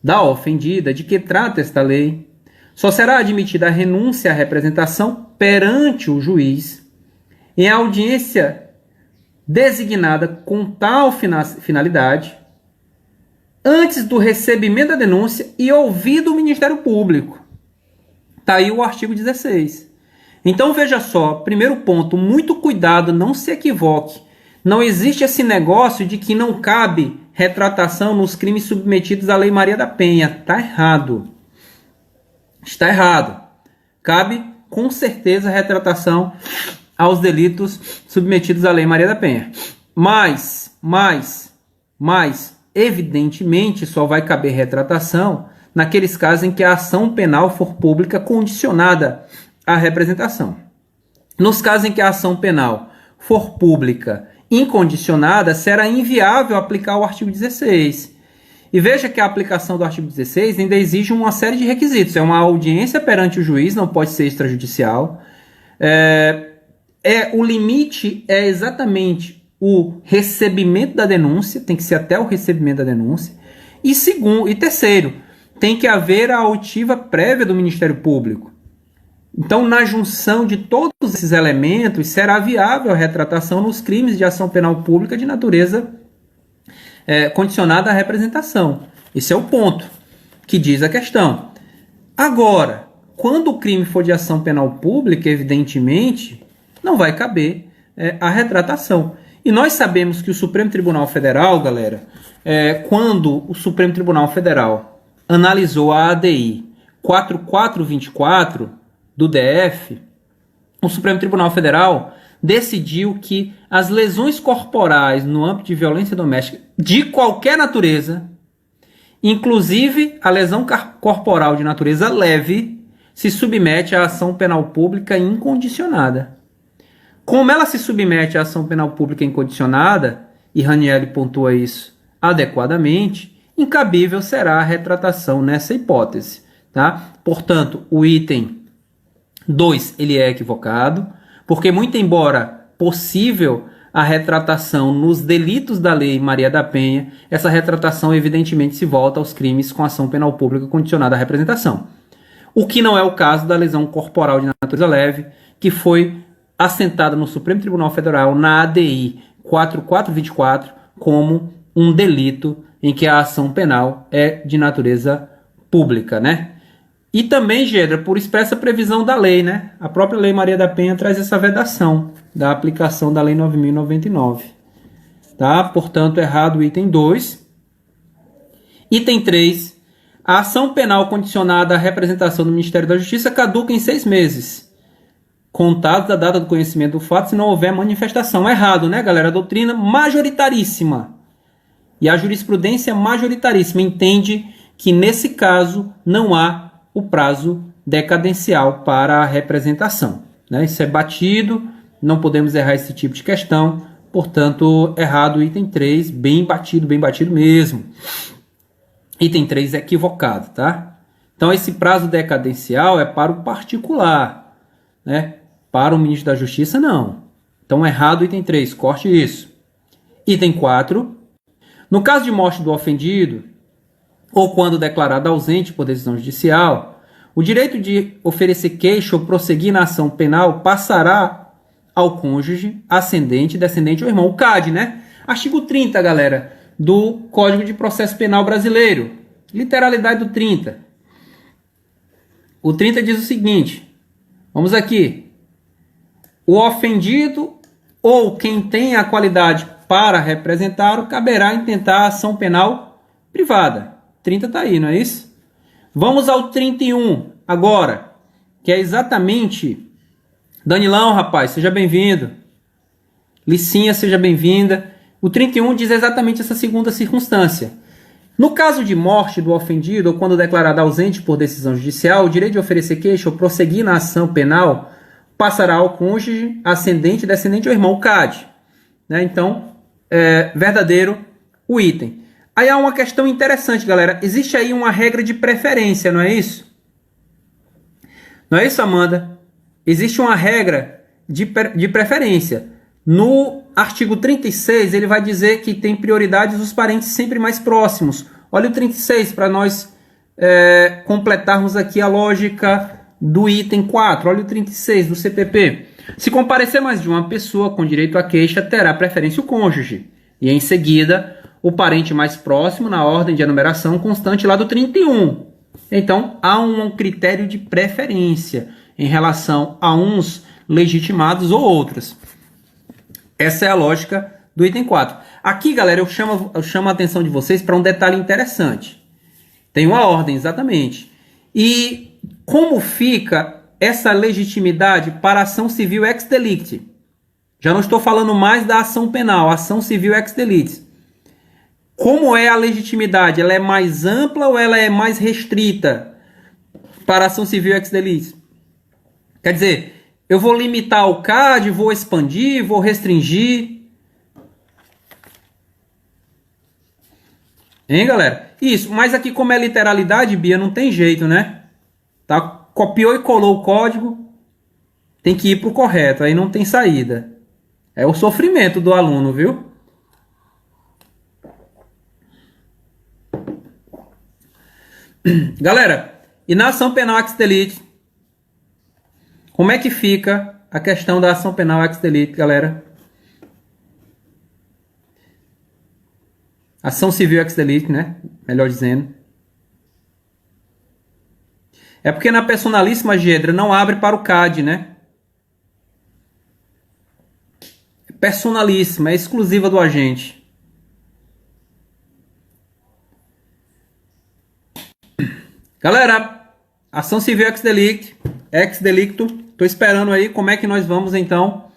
da ofendida de que trata esta lei, só será admitida a renúncia à representação perante o juiz em audiência designada com tal finalidade, antes do recebimento da denúncia e ouvido o Ministério Público. Está aí o artigo 16. Então veja só, primeiro ponto, muito cuidado, não se equivoque. Não existe esse negócio de que não cabe retratação nos crimes submetidos à Lei Maria da Penha. Está errado. Está errado. Cabe, com certeza, retratação aos delitos submetidos à Lei Maria da Penha. Mas, evidentemente, só vai caber retratação naqueles casos em que a ação penal for pública condicionada à representação. Nos casos em que a ação penal for pública incondicionada, será inviável aplicar o artigo 16. E veja que a aplicação do artigo 16 ainda exige uma série de requisitos. É uma audiência perante o juiz, não pode ser extrajudicial. O limite é exatamente o recebimento da denúncia, tem que ser até o recebimento da denúncia. E terceiro, tem que haver a oitiva prévia do Ministério Público. Então, na junção de todos esses elementos, será viável a retratação nos crimes de ação penal pública de natureza condicionada à representação. Esse é o ponto que diz a questão. Agora, quando o crime for de ação penal pública, evidentemente, não vai caber a retratação. E nós sabemos que o Supremo Tribunal Federal, galera, quando o Supremo Tribunal Federal analisou a ADI 4424 do DF, o Supremo Tribunal Federal decidiu que as lesões corporais no âmbito de violência doméstica de qualquer natureza, inclusive a lesão corporal de natureza leve, se submete à ação penal pública incondicionada. Como ela se submete à ação penal pública incondicionada, e Ranieri pontua isso adequadamente, incabível será a retratação nessa hipótese. Tá? Portanto, o item 2 ele é equivocado, porque muito embora possível a retratação nos delitos da Lei Maria da Penha, essa retratação evidentemente se volta aos crimes com ação penal pública condicionada à representação. O que não é o caso da lesão corporal de natureza leve, que foi assentada no Supremo Tribunal Federal na ADI 4424 como um delito em que a ação penal é de natureza pública, né? E também, Gedra, por expressa previsão da lei, né? A própria Lei Maria da Penha traz essa vedação da aplicação da Lei 9.099. Tá? Portanto, errado o item 2. Item 3. A ação penal condicionada à representação do Ministério da Justiça caduca em 6 meses, contados da data do conhecimento do fato, se não houver manifestação. Errado, né, galera? A doutrina majoritaríssima e a jurisprudência majoritaríssima entende que, nesse caso, não há o prazo decadencial para a representação. Né? Isso é batido, não podemos errar esse tipo de questão, portanto, errado o item 3, bem batido mesmo. Item 3 é equivocado, tá? Então, esse prazo decadencial é para o particular, né? Para o ministro da Justiça, não. Então, errado o item 3, corte isso. Item 4. No caso de morte do ofendido, ou quando declarado ausente por decisão judicial, o direito de oferecer queixa ou prosseguir na ação penal passará ao cônjuge, ascendente, descendente ou irmão. O CAD, né? Artigo 30, galera, do Código de Processo Penal Brasileiro. Literalidade do 30. O 30 diz o seguinte, vamos aqui. O ofendido ou quem tem a qualidade para representar, caberá intentar a ação penal privada. 30 está aí, não é isso? Vamos ao 31 agora, que é exatamente... Danilão, rapaz, seja bem-vindo. Licinha, seja bem-vinda. O 31 diz exatamente essa segunda circunstância. No caso de morte do ofendido ou quando declarado ausente por decisão judicial, o direito de oferecer queixa ou prosseguir na ação penal passará ao cônjuge, ascendente, descendente ou irmão, CAD. Né? Então, verdadeiro o item. Aí há uma questão interessante, galera. Existe aí uma regra de preferência, não é isso? Não é isso, Amanda? Existe uma regra de preferência. No artigo 36, ele vai dizer que tem prioridade os parentes sempre mais próximos. Olha o 36 para nós completarmos aqui a lógica do item 4. Olha o 36 do CPP. Se comparecer mais de uma pessoa com direito à queixa, terá preferência o cônjuge. E em seguida, o parente mais próximo na ordem de enumeração constante lá do 31. Então, há um critério de preferência em relação a uns legitimados ou outros. Essa é a lógica do item 4. Aqui, galera, eu chamo a atenção de vocês para um detalhe interessante. Tem uma ordem, exatamente. E como fica essa legitimidade para a ação civil ex delicti? Já não estou falando mais da ação penal, ação civil ex delicti. Como é a legitimidade? Ela é mais ampla ou ela é mais restrita para a ação civil ex delito? Quer dizer, eu vou limitar o CAD, vou expandir, vou restringir. Hein, galera? Isso, mas aqui como é literalidade, Bia, não tem jeito, né? Tá? Copiou e colou o código, tem que ir para o correto, aí não tem saída. É o sofrimento do aluno, viu? Galera, e na ação penal ex delito, como é que fica a questão da ação penal ex delito, galera? Ação civil ex delito, né? Melhor dizendo. É porque na personalíssima, Gedra, não abre para o CAD, né? É personalíssima, é exclusiva do agente. Galera, ação civil ex delicto, tô esperando aí como é que nós vamos então,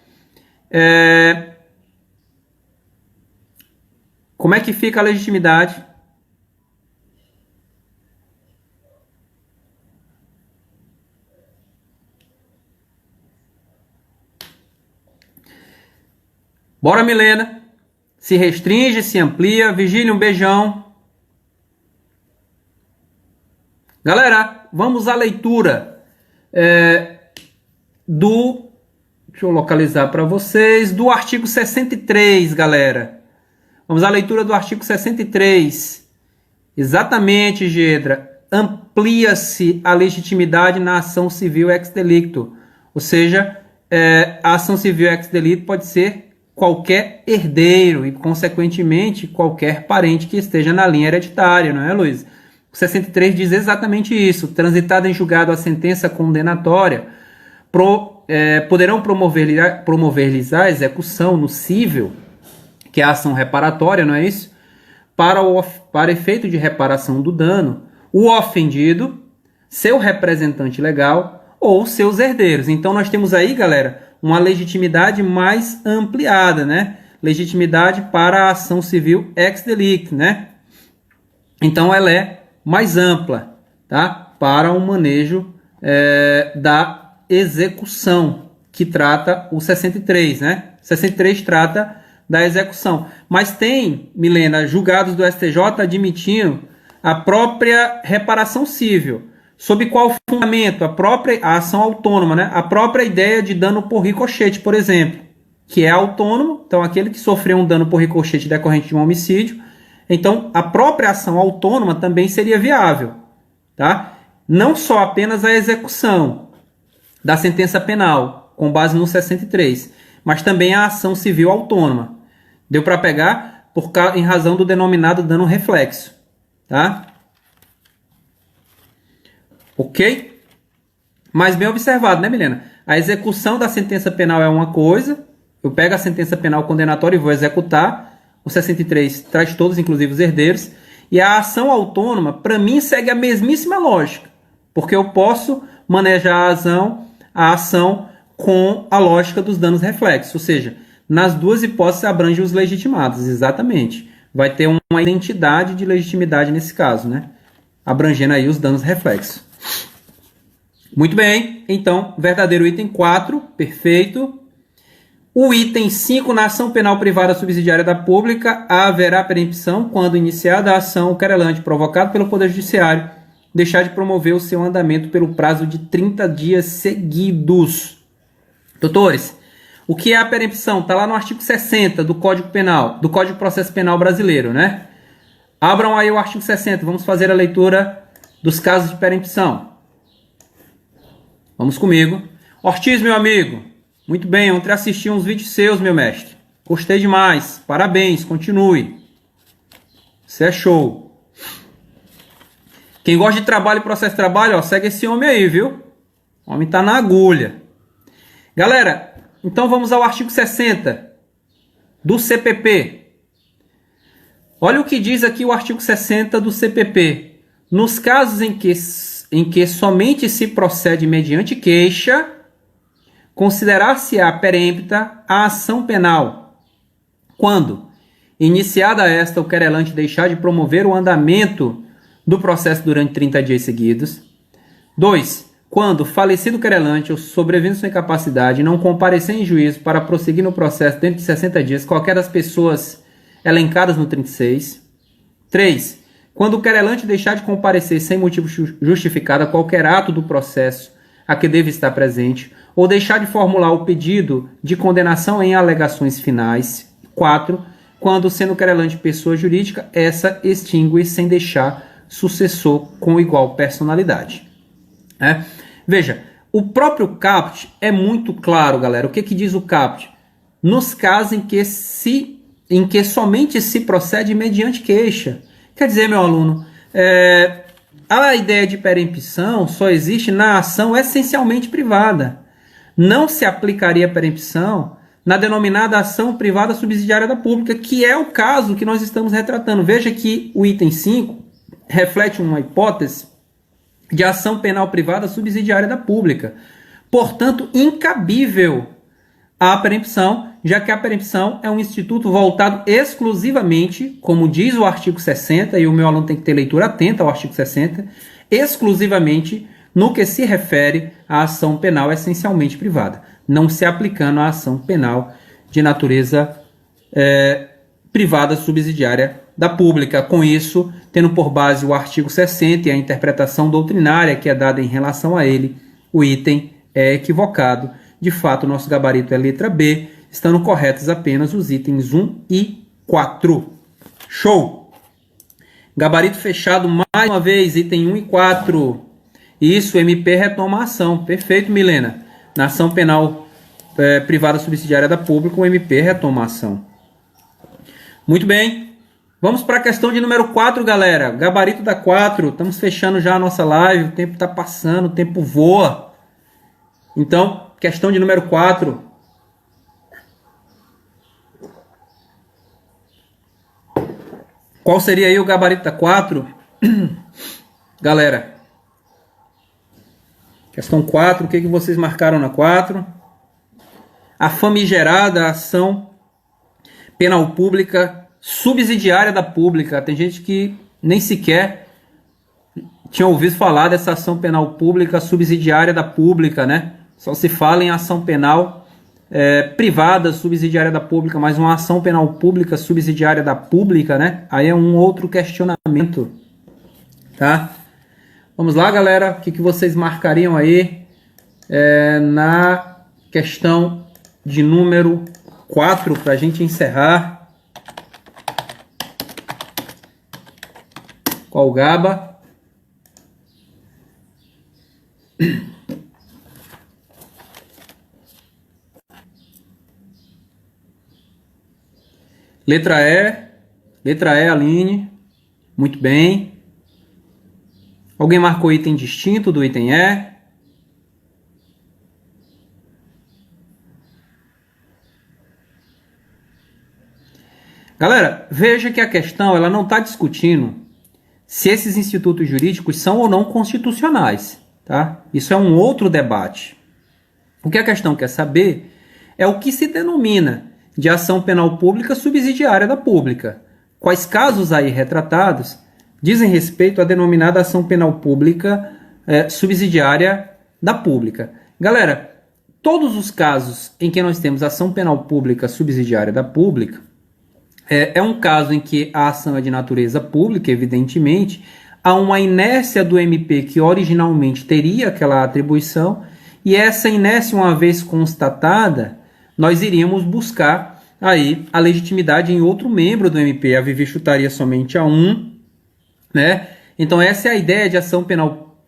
como é que fica a legitimidade? Bora, Milena, se restringe, se amplia, Vigília, um beijão. Galera, vamos à leitura deixa eu localizar para vocês, do artigo 63, galera. Vamos à leitura do artigo 63. Exatamente, Gedra. Amplia-se a legitimidade na ação civil ex delicto. Ou seja, a ação civil ex delicto pode ser qualquer herdeiro e, consequentemente, qualquer parente que esteja na linha hereditária, não é, Luiz? O 63 diz exatamente isso. Transitada em julgado a sentença condenatória, poderão promover-lhes a execução no cível, que é a ação reparatória, não é isso? Para efeito de reparação do dano, o ofendido, seu representante legal ou seus herdeiros. Então nós temos aí, galera, uma legitimidade mais ampliada, né? Legitimidade para a ação civil ex delicto, né? Então ela é mais ampla, tá? Para o manejo da execução, que trata o 63, né? 63 trata da execução. Mas tem, Milena, julgados do STJ admitindo a própria reparação civil. Sob qual fundamento? A ação autônoma, né? A própria ideia de dano por ricochete, por exemplo, que é autônomo, então aquele que sofreu um dano por ricochete decorrente de um homicídio. Então, a própria ação autônoma também seria viável, tá? Não só apenas a execução da sentença penal, com base no 63, mas também a ação civil autônoma. Deu para pegar em razão do denominado dano reflexo, tá? Ok? Mas bem observado, né, Milena? A execução da sentença penal é uma coisa, eu pego a sentença penal condenatória e vou executar. O 63 traz todos, inclusive os herdeiros. E a ação autônoma, para mim, segue a mesmíssima lógica. Porque eu posso manejar a ação com a lógica dos danos reflexos. Ou seja, nas duas hipóteses abrange os legitimados, exatamente. Vai ter uma identidade de legitimidade nesse caso, né? Abrangendo aí os danos reflexos. Muito bem, então, verdadeiro item 4, perfeito. O item 5, na ação penal privada subsidiária da pública, haverá preempção quando iniciada a ação, o querelante provocado pelo Poder Judiciário deixar de promover o seu andamento pelo prazo de 30 dias seguidos. Doutores, o que é a preempção? Está lá no artigo 60 do Código Penal, do Código de Processo Penal brasileiro, né? Abram aí o artigo 60, vamos fazer a leitura dos casos de preempção. Vamos comigo. Ortiz, meu amigo, muito bem, ontem assisti uns vídeos seus, meu mestre. Gostei demais, parabéns, continue. Você é show. Quem gosta de trabalho e processo de trabalho, ó, segue esse homem aí, viu? O homem tá na agulha. Galera, então vamos ao artigo 60 do CPP. Olha o que diz aqui o artigo 60 do CPP. Nos casos em que somente se procede mediante queixa, considerar-se-á perempta a ação penal, quando iniciada esta, o querelante deixar de promover o andamento do processo durante 30 dias seguidos. 2. Quando falecido o querelante ou sobrevindo sua incapacidade não comparecer em juízo para prosseguir no processo dentro de 60 dias, qualquer das pessoas elencadas no 36. 3. Quando o querelante deixar de comparecer sem motivo justificado a qualquer ato do processo a que deve estar presente, ou deixar de formular o pedido de condenação em alegações finais. 4. Quando, sendo o querelante pessoa jurídica, essa extingue sem deixar sucessor com igual personalidade. Veja, o próprio caput é muito claro, galera. O que diz o caput? Nos casos em que somente se procede mediante queixa. Quer dizer, meu aluno, a ideia de perempção só existe na ação essencialmente privada. Não se aplicaria perempção na denominada ação privada subsidiária da pública, que é o caso que nós estamos retratando. Veja que o item 5 reflete uma hipótese de ação penal privada subsidiária da pública. Portanto, incabível a perempção, já que a perempção é um instituto voltado exclusivamente, como diz o artigo 60, e o meu aluno tem que ter leitura atenta ao artigo 60, exclusivamente no que se refere à ação penal essencialmente privada, não se aplicando à ação penal de natureza privada subsidiária da pública. Com isso, tendo por base o artigo 60 e a interpretação doutrinária que é dada em relação a ele, o item é equivocado. De fato, o nosso gabarito é letra B, estando corretos apenas os itens 1 e 4. Show! Gabarito fechado mais uma vez, item 1 e 4. Isso, MP retoma a ação. Perfeito, Milena. Na ação penal privada subsidiária da pública, o MP retoma a ação. Muito bem. Vamos para a questão de número 4, galera. Gabarito da 4. Estamos fechando já a nossa live. O tempo está passando, o tempo voa. Então, questão de número 4. Qual seria aí o gabarito da 4? Galera, questão 4, o que vocês marcaram na 4? A famigerada ação penal pública subsidiária da pública. Tem gente que nem sequer tinha ouvido falar dessa ação penal pública subsidiária da pública, né? Só se fala em ação penal privada subsidiária da pública, mas uma ação penal pública subsidiária da pública, né? Aí é um outro questionamento, tá? Vamos lá, galera. O que vocês marcariam aí na questão de número 4 para a gente encerrar? Qual gaba? Letra E, Aline. Muito bem. Alguém marcou item distinto do item E? Galera, veja que a questão ela não está discutindo se esses institutos jurídicos são ou não constitucionais, tá? Isso é um outro debate. O que a questão quer saber é o que se denomina de ação penal pública subsidiária da pública. Quais casos aí retratados dizem respeito à denominada ação penal pública subsidiária da pública. Galera, todos os casos em que nós temos ação penal pública subsidiária da pública, é um caso em que a ação é de natureza pública, evidentemente, há uma inércia do MP que originalmente teria aquela atribuição, e essa inércia, uma vez constatada, nós iríamos buscar aí a legitimidade em outro membro do MP. A Vivi chutaria somente a um, né? Então essa é a ideia de ação penal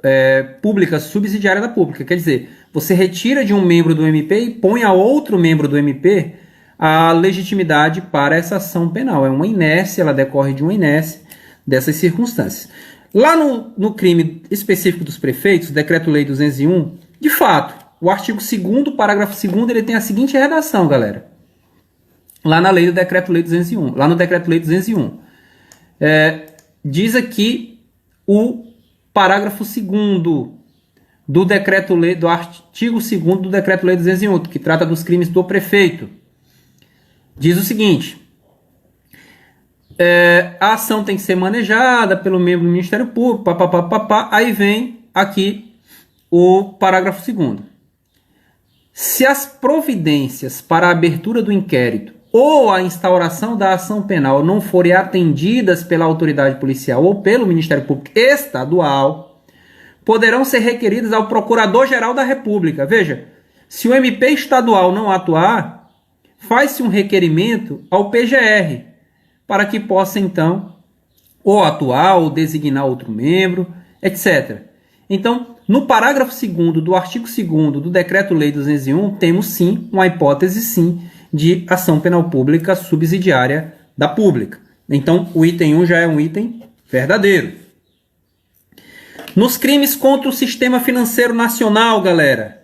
pública subsidiária da pública. Quer dizer, você retira de um membro do MP e põe a outro membro do MP a legitimidade para essa ação penal. É uma inércia, ela decorre de uma inércia dessas circunstâncias. Lá no crime específico dos prefeitos, Decreto-Lei 201, de fato, o artigo 2º, parágrafo 2º, ele tem a seguinte redação, galera. Lá na lei do Decreto-Lei 201. Lá no Decreto-Lei 201. Diz aqui o parágrafo 2º do Decreto-Lei, do artigo 2º do Decreto-Lei 201, que trata dos crimes do prefeito. Diz o seguinte: A ação tem que ser manejada pelo membro do Ministério Público, papapá. Aí vem aqui o parágrafo 2º. Se as providências para a abertura do inquérito ou a instauração da ação penal não forem atendidas pela autoridade policial ou pelo Ministério Público Estadual, poderão ser requeridas ao Procurador-Geral da República. Veja, se o MP estadual não atuar, faz-se um requerimento ao PGR, para que possa, então, ou atuar, ou designar outro membro, etc. Então, no parágrafo 2º do artigo 2º do Decreto-Lei 201, temos, sim, uma hipótese, sim, de ação penal pública subsidiária da pública. Então, o item 1 já é um item verdadeiro. Nos crimes contra o sistema financeiro nacional, galera,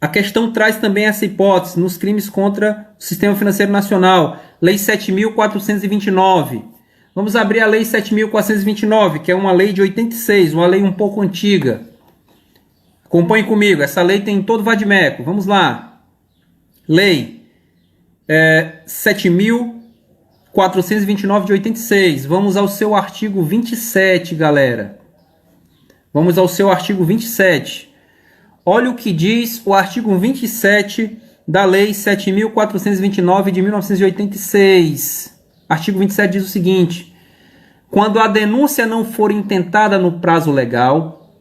a questão traz também essa hipótese, nos crimes contra o sistema financeiro nacional, Lei 7.429. Vamos abrir a Lei 7.429, que é uma lei de 86, uma lei um pouco antiga. Acompanhe comigo, essa lei tem todo vadimeco. Vamos lá. Lei 7.429 de 86. Vamos ao seu artigo 27, galera. Vamos ao seu artigo 27. Olha o que diz o artigo 27 da Lei 7.429 de 1986. Artigo 27 diz o seguinte: quando a denúncia não for intentada no prazo legal,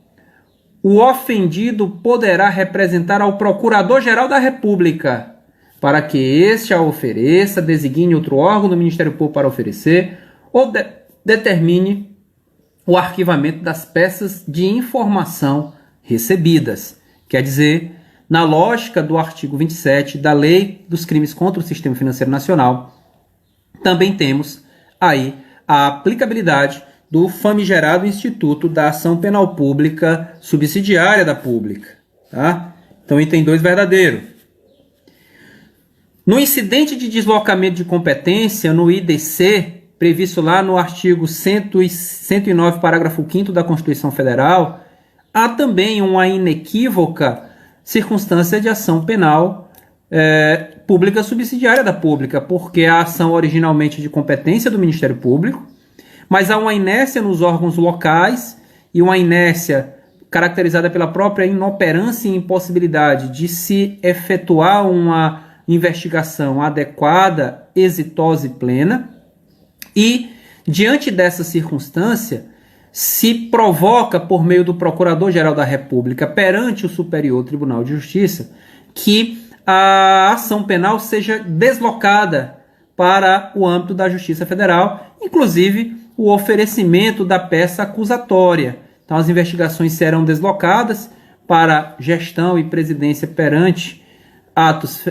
o ofendido poderá representar ao Procurador-Geral da República, para que este a ofereça, designe outro órgão do Ministério Público para oferecer, ou determine o arquivamento das peças de informação recebidas. Quer dizer, na lógica do artigo 27 da Lei dos Crimes contra o Sistema Financeiro Nacional, também temos aí a aplicabilidade do famigerado Instituto da Ação Penal Pública Subsidiária da Pública. Tá? Então, item 2 verdadeiro. No incidente de deslocamento de competência, no IDC, previsto lá no artigo 109, parágrafo 5º da Constituição Federal, há também uma inequívoca circunstância de ação penal pública subsidiária da pública, porque a ação originalmente de competência do Ministério Público, mas há uma inércia nos órgãos locais e uma inércia caracterizada pela própria inoperância e impossibilidade de se efetuar uma investigação adequada, exitosa e plena, e, diante dessa circunstância, se provoca, por meio do Procurador-Geral da República perante o Superior Tribunal de Justiça, que a ação penal seja deslocada para o âmbito da Justiça Federal, inclusive o oferecimento da peça acusatória. Então, as investigações serão deslocadas para gestão e presidência perante atos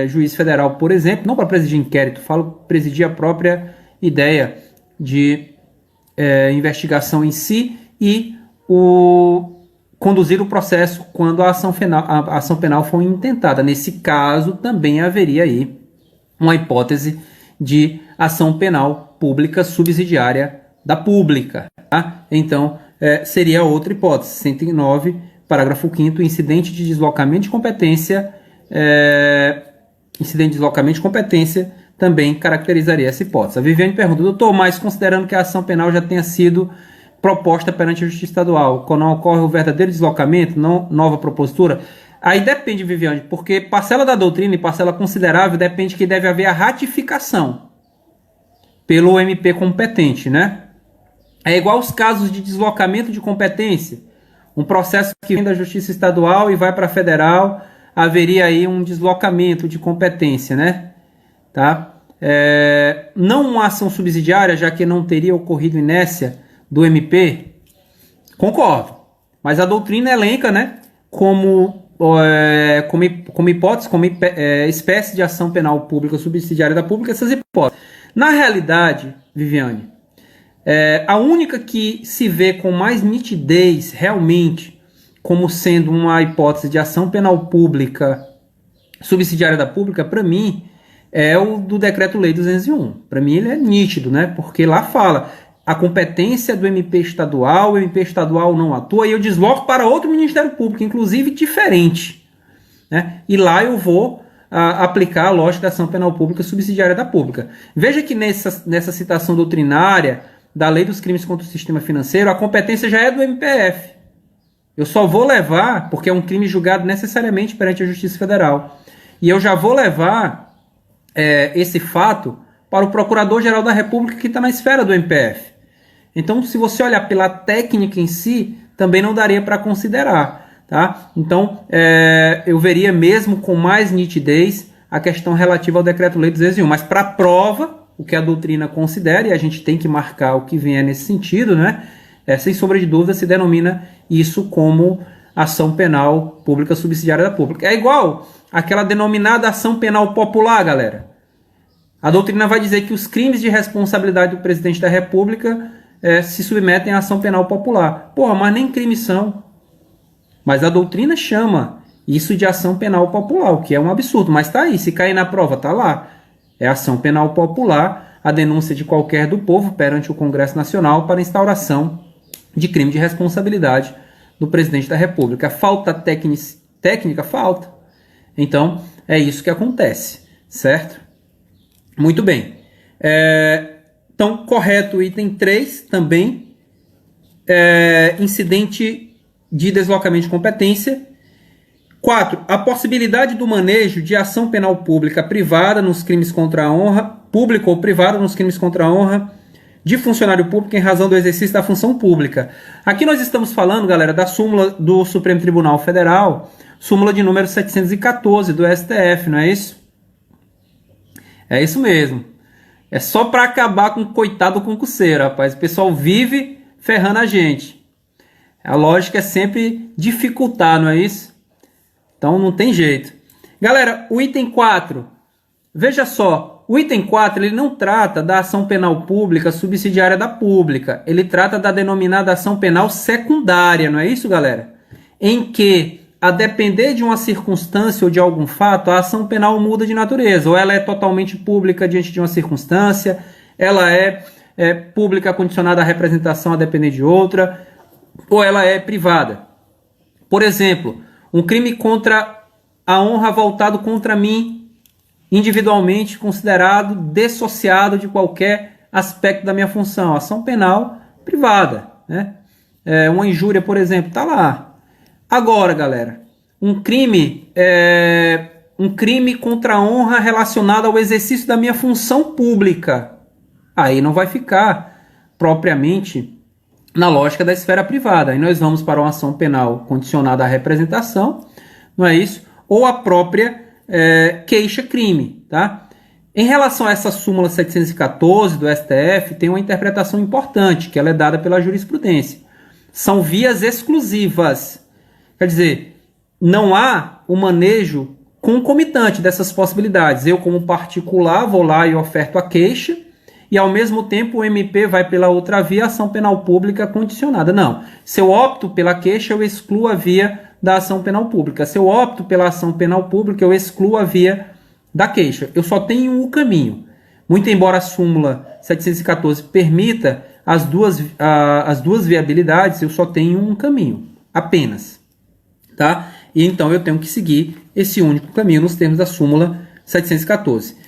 juiz federal, por exemplo, não para presidir inquérito, falo presidir a própria ideia de investigação em si e conduzir o processo quando a ação penal for intentada. Nesse caso, também haveria aí uma hipótese de ação penal pública subsidiária da pública. Tá? Então, seria outra hipótese. 109, parágrafo 5º, incidente de deslocamento de competência, também caracterizaria essa hipótese. A Viviane pergunta: doutor, mas considerando que a ação penal já tenha sido proposta perante a Justiça Estadual, quando não ocorre o verdadeiro deslocamento, não nova propositura? Aí depende, Viviane, porque parcela da doutrina e parcela considerável depende que deve haver a ratificação pelo MP competente, né? É igual os casos de deslocamento de competência. Um processo que vem da Justiça Estadual e vai para a Federal, haveria aí um deslocamento de competência, né? Tá? Não uma ação subsidiária, já que não teria ocorrido inércia do MP, concordo, mas a doutrina elenca, né, como hipótese, como espécie de ação penal pública subsidiária da pública, essas hipóteses. Na realidade, Viviane, a única que se vê com mais nitidez realmente como sendo uma hipótese de ação penal pública subsidiária da pública, para mim, é o do Decreto-Lei 201. Para mim ele é nítido, né? Porque lá fala a competência do MP estadual, o MP estadual não atua e eu desloco para outro Ministério Público, inclusive diferente, né? E lá eu vou aplicar a lógica da ação penal pública subsidiária da pública. Veja que nessa citação doutrinária da Lei dos Crimes contra o Sistema Financeiro, a competência já é do MPF. Eu só vou levar, porque é um crime julgado necessariamente perante a Justiça Federal, e eu já vou levar esse fato para o Procurador-Geral da República, que está na esfera do MPF. Então, se você olhar pela técnica em si, também não daria para considerar. Tá? Então, eu veria mesmo com mais nitidez a questão relativa ao Decreto-Lei 201. Mas para a prova, o que a doutrina considera, e a gente tem que marcar o que vier nesse sentido, né? Sem sombra de dúvida, se denomina isso como ação penal pública subsidiária da pública. É igual àquela denominada ação penal popular, galera. A doutrina vai dizer que os crimes de responsabilidade do presidente da República se submetem à ação penal popular. Porra, mas nem crimes são. Mas a doutrina chama isso de ação penal popular, o que é um absurdo. Mas tá aí, se cair na prova, tá lá. É ação penal popular, a denúncia de qualquer do povo perante o Congresso Nacional para instauração de crime de responsabilidade do presidente da República. Falta técnica? Falta. Então, é isso que acontece, certo? Muito bem. Então, correto o item 3 também. Incidente de deslocamento de competência. 4. A possibilidade do manejo de ação penal pública privada nos crimes contra a honra, pública ou privada nos crimes contra a honra de funcionário público em razão do exercício da função pública. Aqui nós estamos falando, galera, da súmula do Supremo Tribunal Federal, súmula de número 714 do STF, não é isso? É isso mesmo. É só para acabar com o coitado concurseiro, rapaz. O pessoal vive ferrando a gente. A lógica é sempre dificultar, não é isso? Então não tem jeito. Galera, o item 4, veja só, o item 4 ele não trata da ação penal pública subsidiária da pública, ele trata da denominada ação penal secundária, não é isso, galera? Em que, a depender de uma circunstância ou de algum fato, a ação penal muda de natureza, ou ela é totalmente pública diante de uma circunstância, ela é pública condicionada à representação a depender de outra, ou ela é privada. Por exemplo, um crime contra a honra voltado contra mim, individualmente considerado dissociado de qualquer aspecto da minha função. Ação penal privada, né? Uma injúria, por exemplo, está lá. Agora, galera, um crime contra a honra relacionado ao exercício da minha função pública. Aí não vai ficar propriamente na lógica da esfera privada. Aí nós vamos para uma ação penal condicionada à representação, não é isso? Ou a própria queixa-crime, tá? Em relação a essa súmula 714 do STF, tem uma interpretação importante, que ela é dada pela jurisprudência. São vias exclusivas. Quer dizer, não há o manejo concomitante dessas possibilidades. Eu, como particular, vou lá e oferto a queixa, e ao mesmo tempo o MP vai pela outra via, ação penal pública condicionada. Não. Se eu opto pela queixa, eu excluo a via da ação penal pública. Se eu opto pela ação penal pública, eu excluo a via da queixa. Eu só tenho um caminho. Muito embora a súmula 714 permita as duas viabilidades, eu só tenho um caminho, apenas. Tá? E então eu tenho que seguir esse único caminho nos termos da súmula 714.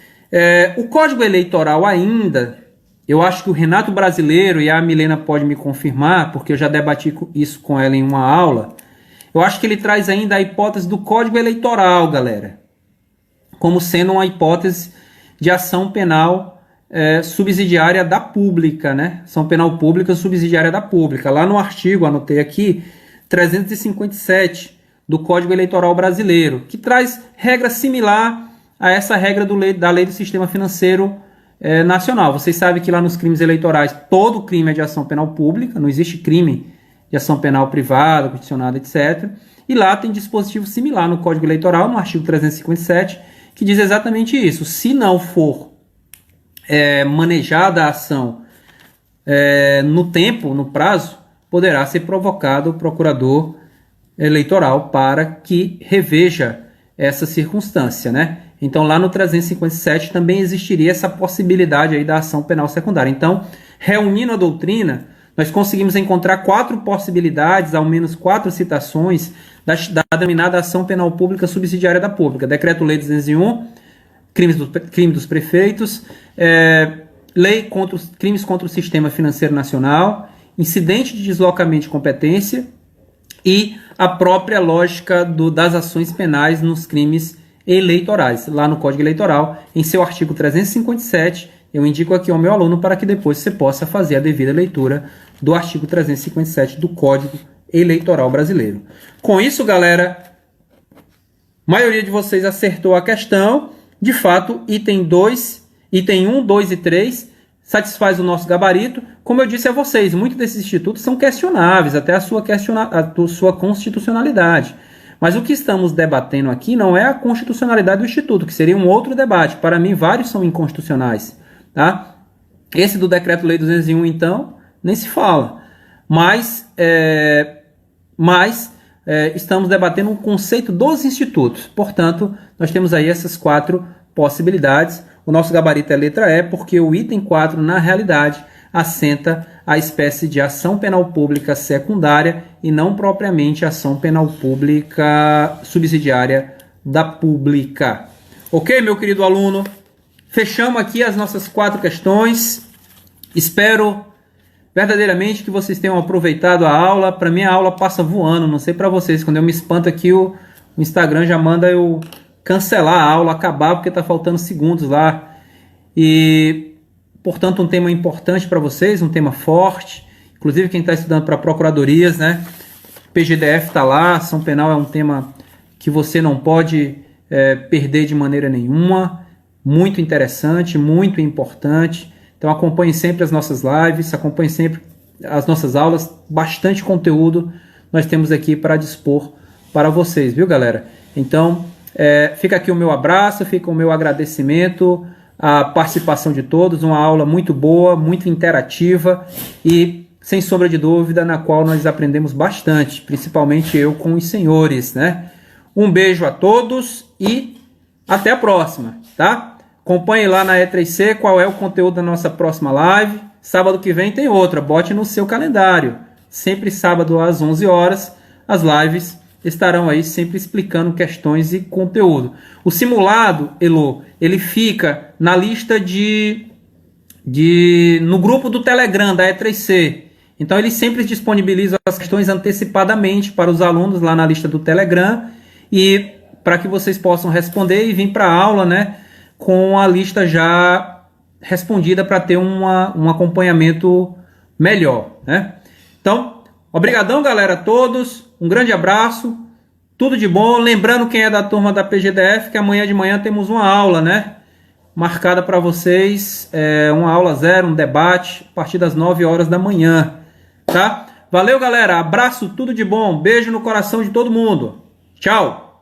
O Código Eleitoral ainda, eu acho que o Renato Brasileiro, e a Milena pode me confirmar, porque eu já debati isso com ela em uma aula, eu acho que ele traz ainda a hipótese do Código Eleitoral, galera, como sendo uma hipótese de ação penal subsidiária da pública, né? Ação penal pública subsidiária da pública. Lá no artigo, anotei aqui, 357 do Código Eleitoral Brasileiro, que traz regra similar a essa regra da Lei do Sistema Financeiro Nacional. Vocês sabem que lá nos crimes eleitorais, todo crime é de ação penal pública, não existe crime de ação penal privada, condicionada, etc. E lá tem dispositivo similar no Código Eleitoral, no artigo 357, que diz exatamente isso. Se não for manejada a ação no tempo, no prazo, poderá ser provocado o procurador eleitoral para que reveja essa circunstância, né? Então, lá no 357 também existiria essa possibilidade aí da ação penal secundária. Então, reunindo a doutrina, nós conseguimos encontrar 4 possibilidades, ao menos 4 citações, da denominada ação penal pública subsidiária da pública. Decreto-Lei 201, crime dos prefeitos, lei contra os crimes contra o sistema financeiro nacional, incidente de deslocamento de competência e a própria lógica das ações penais nos crimes eleitorais. Lá no Código Eleitoral, em seu artigo 357, eu indico aqui ao meu aluno para que depois você possa fazer a devida leitura do artigo 357 do Código Eleitoral Brasileiro. Com isso, galera, a maioria de vocês acertou a questão. De fato, item 1, 2 e 3 satisfaz o nosso gabarito. Como eu disse a vocês, muitos desses institutos são questionáveis, até a sua constitucionalidade. Mas o que estamos debatendo aqui não é a constitucionalidade do instituto, que seria um outro debate. Para mim, vários são inconstitucionais. Tá? Esse do Decreto-Lei 201, então, nem se fala. Mas estamos debatendo um conceito dos institutos. Portanto, nós temos aí essas 4 possibilidades. O nosso gabarito é letra E, porque o item 4, na realidade, assenta a espécie de ação penal pública secundária e não propriamente ação penal pública subsidiária da pública. Ok, meu querido aluno? Fechamos aqui as nossas 4 questões. Espero verdadeiramente que vocês tenham aproveitado a aula. Para mim, a aula passa voando. Não sei para vocês. Quando eu me espanto aqui, o Instagram já manda eu cancelar a aula, acabar, porque está faltando segundos lá. E, portanto, um tema importante para vocês, um tema forte. Inclusive, quem está estudando para procuradorias, né? PGDF está lá. Ação penal é um tema que você não pode perder de maneira nenhuma. Muito interessante, muito importante. Então acompanhe sempre as nossas lives, acompanhe sempre as nossas aulas, bastante conteúdo nós temos aqui para dispor para vocês, viu, galera? Então, fica aqui o meu abraço, fica o meu agradecimento, a participação de todos, uma aula muito boa, muito interativa e, sem sombra de dúvida, na qual nós aprendemos bastante, principalmente eu com os senhores, né? Um beijo a todos e até a próxima, tá? Acompanhe lá na E3C qual é o conteúdo da nossa próxima live. Sábado que vem tem outra, bote no seu calendário. Sempre sábado às 11 horas, as lives estarão aí sempre explicando questões e conteúdo. O simulado, Elo, ele fica na lista no grupo do Telegram da E3C. Então ele sempre disponibiliza as questões antecipadamente para os alunos lá na lista do Telegram e para que vocês possam responder e vir para a aula, né? Com a lista já respondida para ter um acompanhamento melhor, né? Então, obrigadão, galera, a todos. Um grande abraço. Tudo de bom. Lembrando quem é da turma da PGDF que amanhã de manhã temos uma aula, né? Marcada para vocês. Uma aula 0, um debate, a partir das 9 horas da manhã, tá? Valeu, galera. Abraço, tudo de bom. Beijo no coração de todo mundo. Tchau.